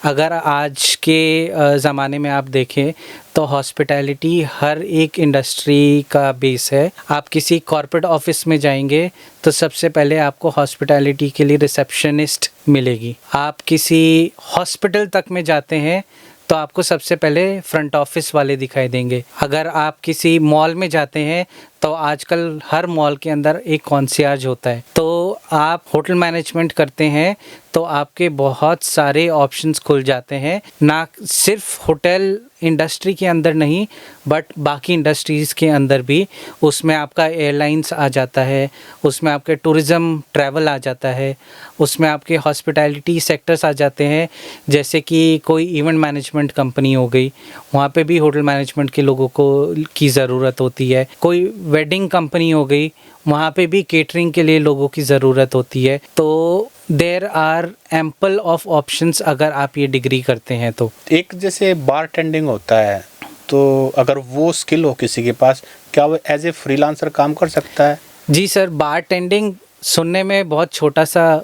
अगर आज के ज़माने में आप देखें तो हॉस्पिटैलिटी हर एक इंडस्ट्री का बेस है। आप किसी कॉर्पोरेट ऑफिस में जाएंगे तो सबसे पहले आपको हॉस्पिटैलिटी के लिए रिसेप्शनिस्ट मिलेगी। आप किसी हॉस्पिटल तक में जाते हैं तो आपको सबसे पहले फ्रंट ऑफिस वाले दिखाई देंगे। अगर आप किसी मॉल में जाते हैं तो आजकल हर मॉल के अंदर एक कॉन्सियर्ज होता है। तो आप होटल मैनेजमेंट करते हैं तो आपके बहुत सारे ऑप्शंस खुल जाते हैं, ना सिर्फ होटल इंडस्ट्री के अंदर नहीं बट बाकी इंडस्ट्रीज़ के अंदर भी। उसमें आपका एयरलाइंस आ जाता है, उसमें आपके टूरिज़्म ट्रैवल आ जाता है, उसमें आपके हॉस्पिटैलिटी सेक्टर्स आ जाते हैं, जैसे कि कोई इवेंट मैनेजमेंट कंपनी हो गई, वहाँ पे भी होटल मैनेजमेंट के लोगों को की ज़रूरत होती है। कोई वेडिंग कंपनी हो गई, वहाँ पे भी केटरिंग के लिए लोगों की ज़रूरत होती है। तो there are ample of options अगर आप ये डिग्री करते हैं तो। एक जैसे बारटेंडिंग होता है, तो अगर वो स्किल हो किसी के पास, क्या वो एज ए फ्रीलांसर काम कर सकता है? जी सर, बारटेंडिंग सुनने में बहुत छोटा सा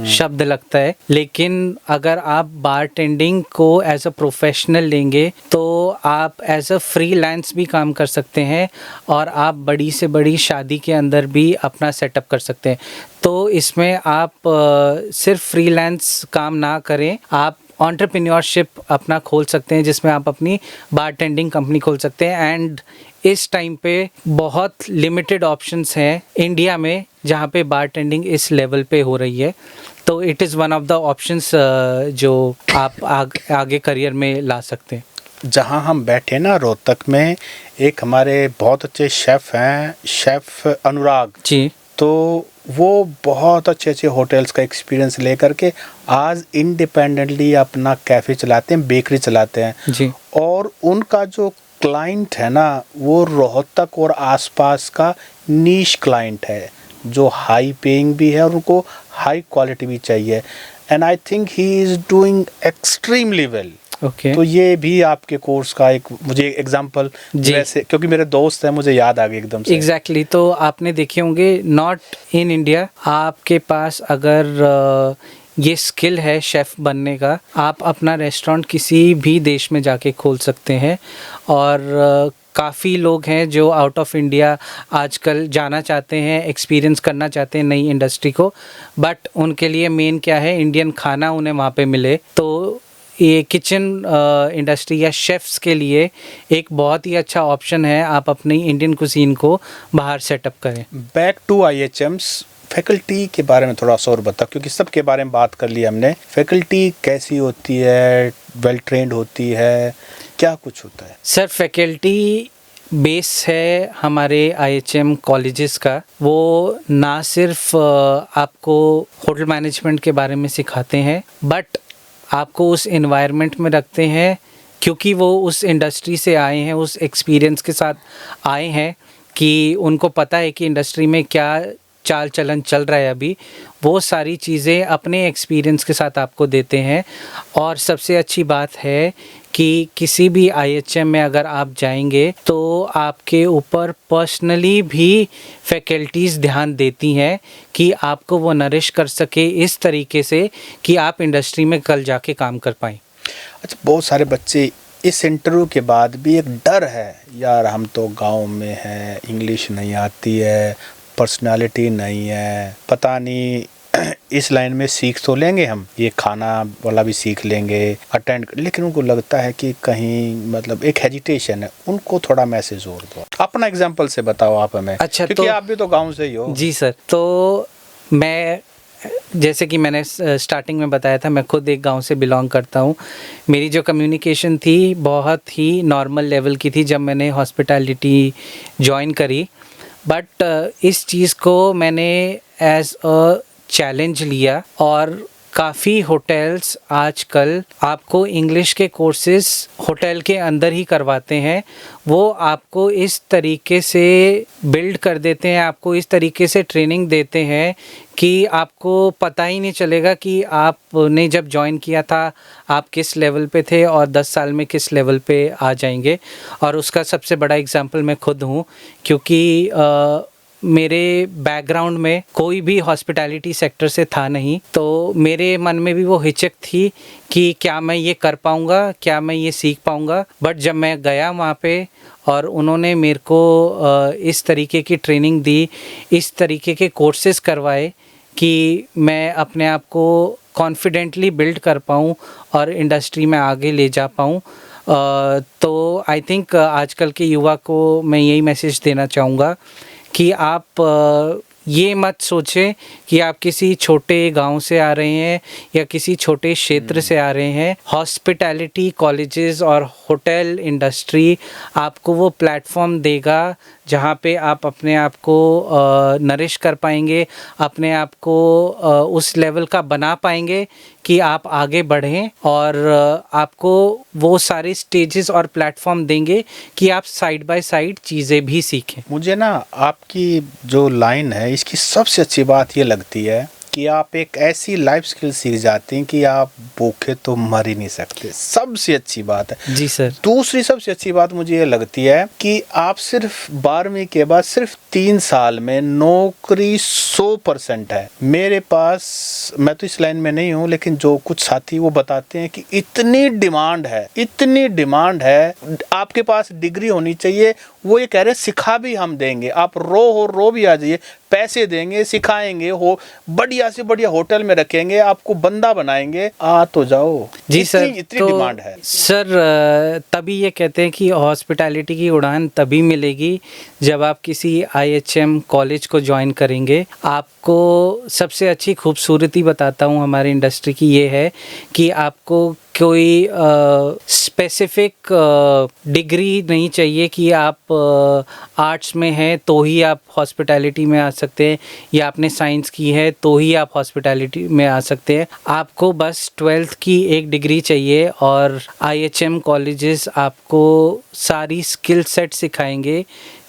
शब्द लगता है, लेकिन अगर आप बारटेंडिंग को एज अ प्रोफेशनल लेंगे तो आप एज अ फ्रीलांस भी काम कर सकते हैं और आप बड़ी से बड़ी शादी के अंदर भी अपना सेटअप कर सकते हैं। तो इसमें आप सिर्फ फ्रीलांस काम ना करें, आप एंटरप्रेन्योरशिप अपना खोल सकते हैं, जिसमें आप अपनी बारटेंडिंग कंपनी खोल सकते हैं। एंड इस टाइम पे बहुत लिमिटेड ऑप्शंस हैं इंडिया में जहाँ पे बारटेंडिंग इस लेवल पे हो रही है। तो it is one of the options जो आप आगे करियर में ला सकते हैं। जहाँ हम बैठे ना रोहतक में, एक हमारे बहुत अच्छे शेफ़ हैं, शेफ़ अनुराग जी। तो वो बहुत अच्छे अच्छे होटल्स का एक्सपीरियंस लेकर के आज इंडिपेंडेंटली अपना कैफ़े चलाते हैं, बेकरी चलाते हैं जी। और उनका जो क्लाइंट है ना, वो रोहतक और आसपास का नीश क्लाइंट है जो हाई पेइंग भी है और उनको हाई क्वालिटी भी चाहिए। And I think he is doing extremely well. Okay. तो ये भी आपके कोर्स का एक मुझे एग्जांपल, वैसे क्योंकि मेरे दोस्त हैं, मुझे याद आ गया एकदम से। एग्जैक्टली तो आपने देखे होंगे, नॉट इन इंडिया, आपके पास अगर ये स्किल है शेफ़ बनने का, आप अपना रेस्टोरेंट किसी भी देश में जाके खोल सकते हैं। और काफ़ी लोग हैं जो आउट ऑफ इंडिया आजकल जाना चाहते हैं, एक्सपीरियंस करना चाहते हैं नई इंडस्ट्री को, बट उनके लिए मेन क्या है, इंडियन खाना उन्हें वहाँ पे मिले। तो ये किचन इंडस्ट्री या शेफ़्स के लिए एक बहुत ही अच्छा ऑप्शन है, आप अपनी इंडियन कुजीन को बाहर सेटअप करें। बैक टू IHMs, फैकल्टी के बारे में थोड़ा सा और बताओ, क्योंकि सब के बारे में बात कर लिया हमने। फैकल्टी कैसी होती है, वेल ट्रेंड होती है, क्या कुछ होता है? सर फैकल्टी बेस है हमारे IHM कॉलेजेस का। वो ना सिर्फ आपको होटल मैनेजमेंट के बारे में सिखाते हैं, बट आपको उस एनवायरनमेंट में रखते हैं, क्योंकि वो उस इंडस्ट्री से आए हैं, उस एक्सपीरियंस के साथ आए हैं कि उनको पता है कि इंडस्ट्री में क्या चाल चलन चल रहा है अभी। वो सारी चीज़ें अपने एक्सपीरियंस के साथ आपको देते हैं। और सबसे अच्छी बात है कि किसी भी IHM में अगर आप जाएंगे तो आपके ऊपर पर्सनली भी फैकल्टीज़ ध्यान देती हैं कि आपको वो नरिश कर सके इस तरीके से कि आप इंडस्ट्री में कल जाके काम कर पाएँ। अच्छा, बहुत सारे बच्चे इस इंटरव्यू के बाद भी एक डर है, यार हम तो गांव में हैं, इंग्लिश नहीं आती है, पर्सनालिटी नहीं है, पता नहीं इस लाइन में सीख तो लेंगे, हम ये खाना वाला भी सीख लेंगे अटेंड, लेकिन उनको लगता है कि कहीं मतलब एक हेजिटेशन है। उनको थोड़ा मैसेज और दो, अपना एग्जांपल से बताओ आप हमें। अच्छा, क्योंकि तो आप भी तो गांव से ही हो। जी सर, तो मैं जैसे कि मैंने स्टार्टिंग में बताया था, मैं खुद एक गांव से बिलोंग करता हूं। मेरी जो कम्युनिकेशन थी बहुत ही नॉर्मल लेवल की थी जब मैंने हॉस्पिटैलिटी ज्वाइन करी, बट इस चीज़ को मैंने एज अ चैलेंज लिया। और काफ़ी होटल्स आजकल आपको इंग्लिश के कोर्सेज़ होटल के अंदर ही करवाते हैं। वो आपको इस तरीके से बिल्ड कर देते हैं, आपको इस तरीके से ट्रेनिंग देते हैं कि आपको पता ही नहीं चलेगा कि आपने जब ज्वाइन किया था आप किस लेवल पे थे और 10 साल में किस लेवल पे आ जाएंगे। और उसका सबसे बड़ा एग्जांपल मैं खुद हूँ, क्योंकि मेरे बैकग्राउंड में कोई भी हॉस्पिटैलिटी सेक्टर से था नहीं, तो मेरे मन में भी वो हिचक थी कि क्या मैं ये कर पाऊँगा, क्या मैं ये सीख पाऊँगा। बट जब मैं गया वहाँ पे और उन्होंने मेरे को इस तरीके की ट्रेनिंग दी, इस तरीके के कोर्सेज़ करवाए कि मैं अपने आप को कॉन्फिडेंटली बिल्ड कर पाऊँ और इंडस्ट्री में आगे ले जा पाऊँ, तो आई थिंक आजकल के युवा को मैं यही मैसेज देना चाहूँगा कि आप ये मत सोचें कि आप किसी छोटे गांव से आ रहे हैं या किसी छोटे क्षेत्र से आ रहे हैं। हॉस्पिटैलिटी कॉलेजेस और होटल इंडस्ट्री आपको वो प्लेटफॉर्म देगा जहाँ पे आप अपने आप को नरिश कर पाएंगे, अपने आप को उस लेवल का बना पाएंगे कि आप आगे बढ़ें, और आपको वो सारे स्टेजेस और प्लेटफॉर्म देंगे कि आप साइड बाय साइड चीज़ें भी सीखें। मुझे ना आपकी जो लाइन है इसकी सबसे अच्छी बात ये लगती है कि आप एक ऐसी लाइफ स्किल सीख जाते हैं कि आप भूखे तो मर ही नहीं सकते। सबसे अच्छी बात है। जी सर। दूसरी सबसे अच्छी बात मुझे ये लगती है कि आप सिर्फ 12वीं के बाद सिर्फ 3 साल में नौकरी 100% है। मेरे पास, मैं तो इस लाइन में नहीं हूँ, लेकिन जो कुछ साथी वो बताते हैं कि इतनी डिमांड है, आपके पास डिग्री होनी चाहिए। वो ये कह रहे हैं सिखा भी हम देंगे, आप रो भी आ जाइए, पैसे देंगे, सिखाएंगे, हो बढ़िया से बढ़िया होटल में रखेंगे, आपको बंदा बनाएंगे, आ तो जाओ। जी सर। इतनी तो डिमांड है सर, तभी ये कहते हैं कि हॉस्पिटैलिटी की उड़ान तभी मिलेगी जब आप किसी IHM कॉलेज को ज्वाइन करेंगे। आपको सबसे अच्छी खूबसूरती बताता हूँ हमारी इंडस्ट्री की, ये है कि आपको कोई स्पेसिफिक डिग्री नहीं चाहिए कि आप आर्ट्स में हैं तो ही आप हॉस्पिटैलिटी में आ सकते हैं, या आपने साइंस की है तो ही आप हॉस्पिटैलिटी में आ सकते हैं। आपको बस 12th की एक डिग्री चाहिए और IHM कॉलेजेस आपको सारी स्किल सेट सिखाएंगे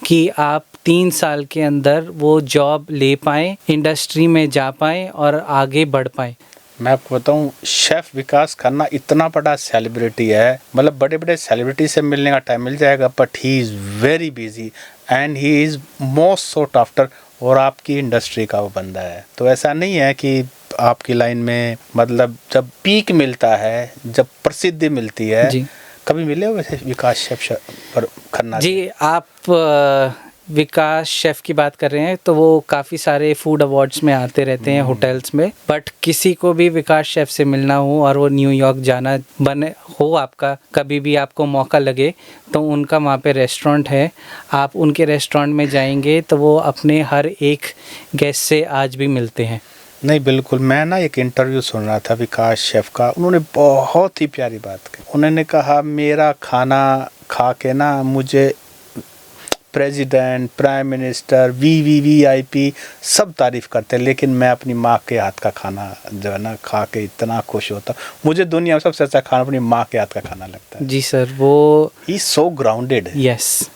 कि आप 3 साल के अंदर वो जॉब ले पाएँ, इंडस्ट्री में जा पाएँ और आगे बढ़ पाएँ। मैं आपको बताऊं, शेफ विकास खन्ना इतना बड़ा सेलिब्रिटी है, मतलब बड़े बड़े सेलिब्रिटी से मिलने का टाइम मिल जाएगा, but he is very busy and he is most sought after, और आपकी इंडस्ट्री का वो बंदा है। तो ऐसा नहीं है कि आपकी लाइन में, मतलब जब पीक मिलता है, जब प्रसिद्धि मिलती है, कभी मिले हो वैसे विकास शेफ खन्ना जी? आप विकास शेफ़ की बात कर रहे हैं तो वो काफ़ी सारे फूड अवार्ड्स में आते रहते हैं होटल्स में, बट किसी को भी विकास शेफ़ से मिलना हो और वो न्यूयॉर्क जाना बने हो, आपका कभी भी आपको मौका लगे तो उनका वहाँ पे रेस्टोरेंट है, आप उनके रेस्टोरेंट में जाएंगे तो वो अपने हर एक गेस्ट से आज भी मिलते हैं। नहीं, बिल्कुल। मैं ना एक इंटरव्यू सुन रहा था विकास शेफ का, उन्होंने बहुत ही प्यारी बात की। उन्होंने कहा मेरा खाना खा के ना मुझे प्रेसिडेंट, प्राइम मिनिस्टर, VIP सब तारीफ़ करते हैं, लेकिन मैं अपनी माँ के हाथ का खाना जो है ना खा के इतना खुश होता। मुझे दुनिया में सबसे अच्छा खाना अपनी माँ के हाथ का खाना लगता है। जी सर। वो he is so grounded. Yes.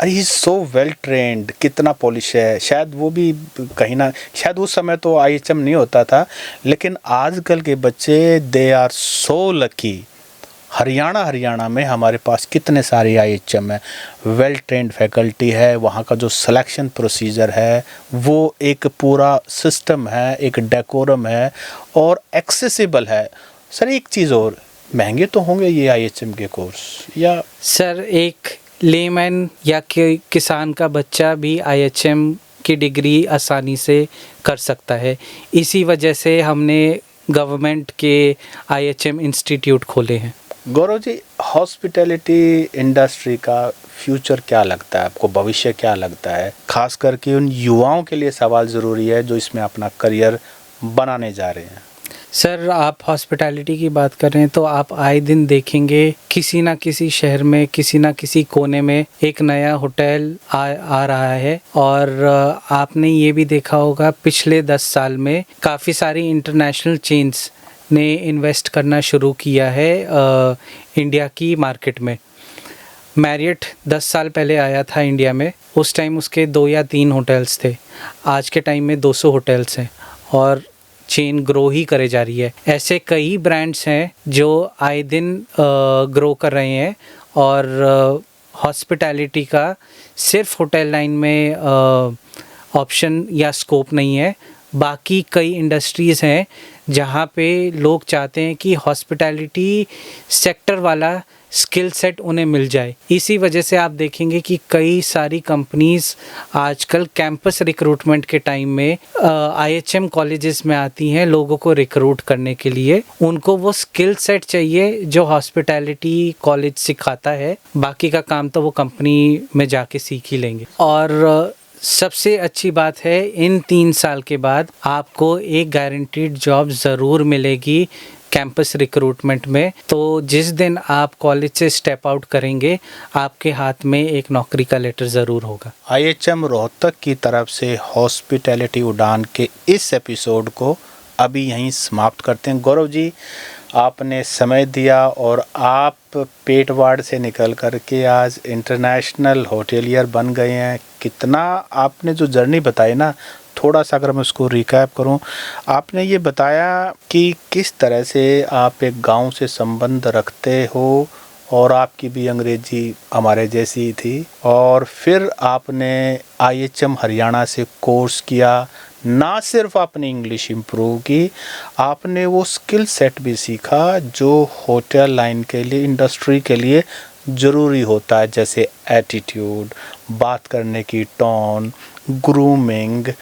अरे he is so well trained, कितना पॉलिश है। शायद वो भी कहीं ना, शायद उस समय तो IHM नहीं होता था, लेकिन आजकल के बच्चे they are so lucky. Haryana में हमारे पास कितने सारे IHM है, वेल ट्रेंड फैकल्टी है, वहाँ का जो सिलेक्शन प्रोसीजर है वो एक पूरा सिस्टम है, एक डेकोरम है और एक्सेसिबल है। सर एक चीज़ और, महंगे तो होंगे ये IHM के कोर्स? या सर एक लेमैन या किसान का बच्चा भी IHM की डिग्री आसानी से कर सकता है। इसी वजह से हमने गवर्नमेंट के IHM इंस्टीट्यूट खोले हैं। गौरव जी, हॉस्पिटैलिटी इंडस्ट्री का फ्यूचर क्या लगता है आपको, भविष्य क्या लगता है? खास करके उन युवाओं के लिए सवाल ज़रूरी है जो इसमें अपना करियर बनाने जा रहे हैं। सर आप हॉस्पिटैलिटी की बात कर रहे हैं तो आप आए दिन देखेंगे किसी ना किसी शहर में, किसी ना किसी कोने में एक नया होटल आ रहा है। और आपने ये भी देखा होगा पिछले 10 साल में काफ़ी सारी इंटरनेशनल चेन्स ने इन्वेस्ट करना शुरू किया है इंडिया की मार्केट में। मैरियट 10 साल पहले आया था इंडिया में, उस टाइम उसके 2 या 3 होटल्स थे। आज के टाइम में 200 होटल्स हैं और चेन ग्रो ही करे जा रही है। ऐसे कई ब्रांड्स हैं जो आए दिन ग्रो कर रहे हैं और हॉस्पिटैलिटी का सिर्फ होटल लाइन में ऑप्शन या स्कोप नहीं है। बाकी कई इंडस्ट्रीज़ हैं जहाँ पे लोग चाहते हैं कि हॉस्पिटैलिटी सेक्टर वाला स्किल सेट उन्हें मिल जाए। इसी वजह से आप देखेंगे कि कई सारी कंपनीज़ आजकल कैंपस रिक्रूटमेंट के टाइम में IHM कॉलेजेस में आती हैं लोगों को रिक्रूट करने के लिए। उनको वो स्किल सेट चाहिए जो हॉस्पिटैलिटी कॉलेज सिखाता है, बाकी का काम तो वो कंपनी में जाके सीख ही लेंगे। और सबसे अच्छी बात है, इन 3 साल के बाद आपको एक गारंटीड जॉब ज़रूर मिलेगी कैंपस रिक्रूटमेंट में। तो जिस दिन आप कॉलेज से स्टेप आउट करेंगे आपके हाथ में एक नौकरी का लेटर ज़रूर होगा। IHM रोहतक की तरफ से हॉस्पिटैलिटी उड़ान के इस एपिसोड को अभी यहीं समाप्त करते हैं। गौरव जी, आपने समय दिया और आप पेट वार्ड से निकल करके आज इंटरनेशनल होटेलियर बन गए हैं। कितना आपने जो जर्नी बताई ना, थोड़ा सा अगर मैं उसको रिकैप करूं, आपने ये बताया कि किस तरह से आप एक गांव से संबंध रखते हो और आपकी भी अंग्रेजी हमारे जैसी थी, और फिर आपने IHM हरियाणा से कोर्स किया। ना सिर्फ आपने इंग्लिश इम्प्रूव की, आपने वो स्किल सेट भी सीखा जो होटल लाइन के लिए, इंडस्ट्री के लिए ज़रूरी होता है, जैसे एटीट्यूड, बात करने की टोन, ग्रूमिंग,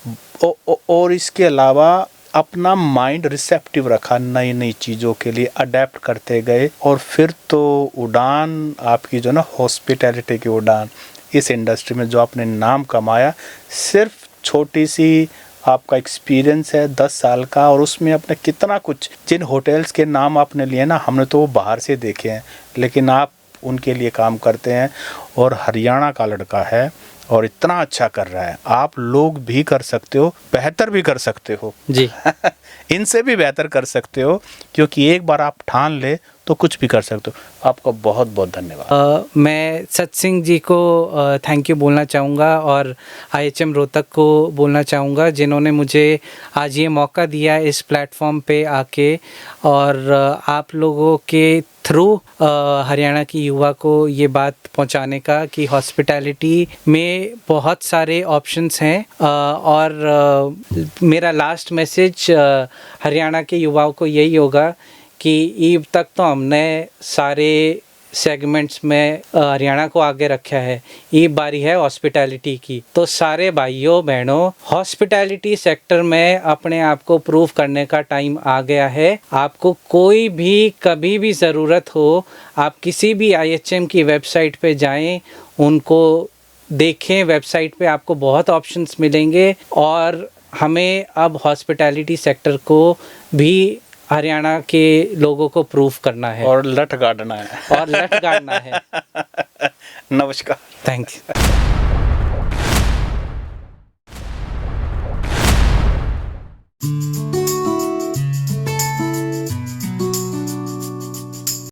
और इसके अलावा अपना माइंड रिसेप्टिव रखा, नई नई चीज़ों के लिए अडेप्ट करते गए। और फिर तो उड़ान आपकी जो ना हॉस्पिटैलिटी की उड़ान, इस इंडस्ट्री में जो आपने नाम कमाया, सिर्फ छोटी सी आपका एक्सपीरियंस है 10 साल का, और उसमें आपने कितना कुछ, जिन होटल्स के नाम आपने लिए ना, हमने तो वो बाहर से देखे हैं, लेकिन आप उनके लिए काम करते हैं। और हरियाणा का लड़का है और इतना अच्छा कर रहा है। आप लोग भी कर सकते हो, बेहतर भी कर सकते हो जी। इनसे भी बेहतर कर सकते हो, क्योंकि एक बार आप ठान ले तो कुछ भी कर सकते हो। आपका बहुत बहुत धन्यवाद। मैं सत सिंह जी को थैंक यू बोलना चाहूँगा और IHM रोहतक को बोलना चाहूँगा, जिन्होंने मुझे आज ये मौका दिया इस प्लेटफॉर्म पे आके, और आप लोगों के थ्रू हरियाणा की युवा को ये बात पहुंचाने का कि हॉस्पिटैलिटी में बहुत सारे ऑप्शंस हैं। और मेरा लास्ट मैसेज हरियाणा के युवाओं को यही होगा कि ईब तक तो हमने सारे सेगमेंट्स में हरियाणा को आगे रखा है, ये बारी है हॉस्पिटैलिटी की। तो सारे भाइयों बहनों, हॉस्पिटैलिटी सेक्टर में अपने आप को प्रूव करने का टाइम आ गया है। आपको कोई भी कभी भी ज़रूरत हो, आप किसी भी IHM की वेबसाइट पे जाएं, उनको देखें। वेबसाइट पे आपको बहुत ऑप्शंस मिलेंगे, और हमें अब हॉस्पिटैलिटी सेक्टर को भी हरियाणा के लोगों को प्रूव करना है और लठ गाड़ना है और लठ गाड़ना है। नमस्कार। Thank you.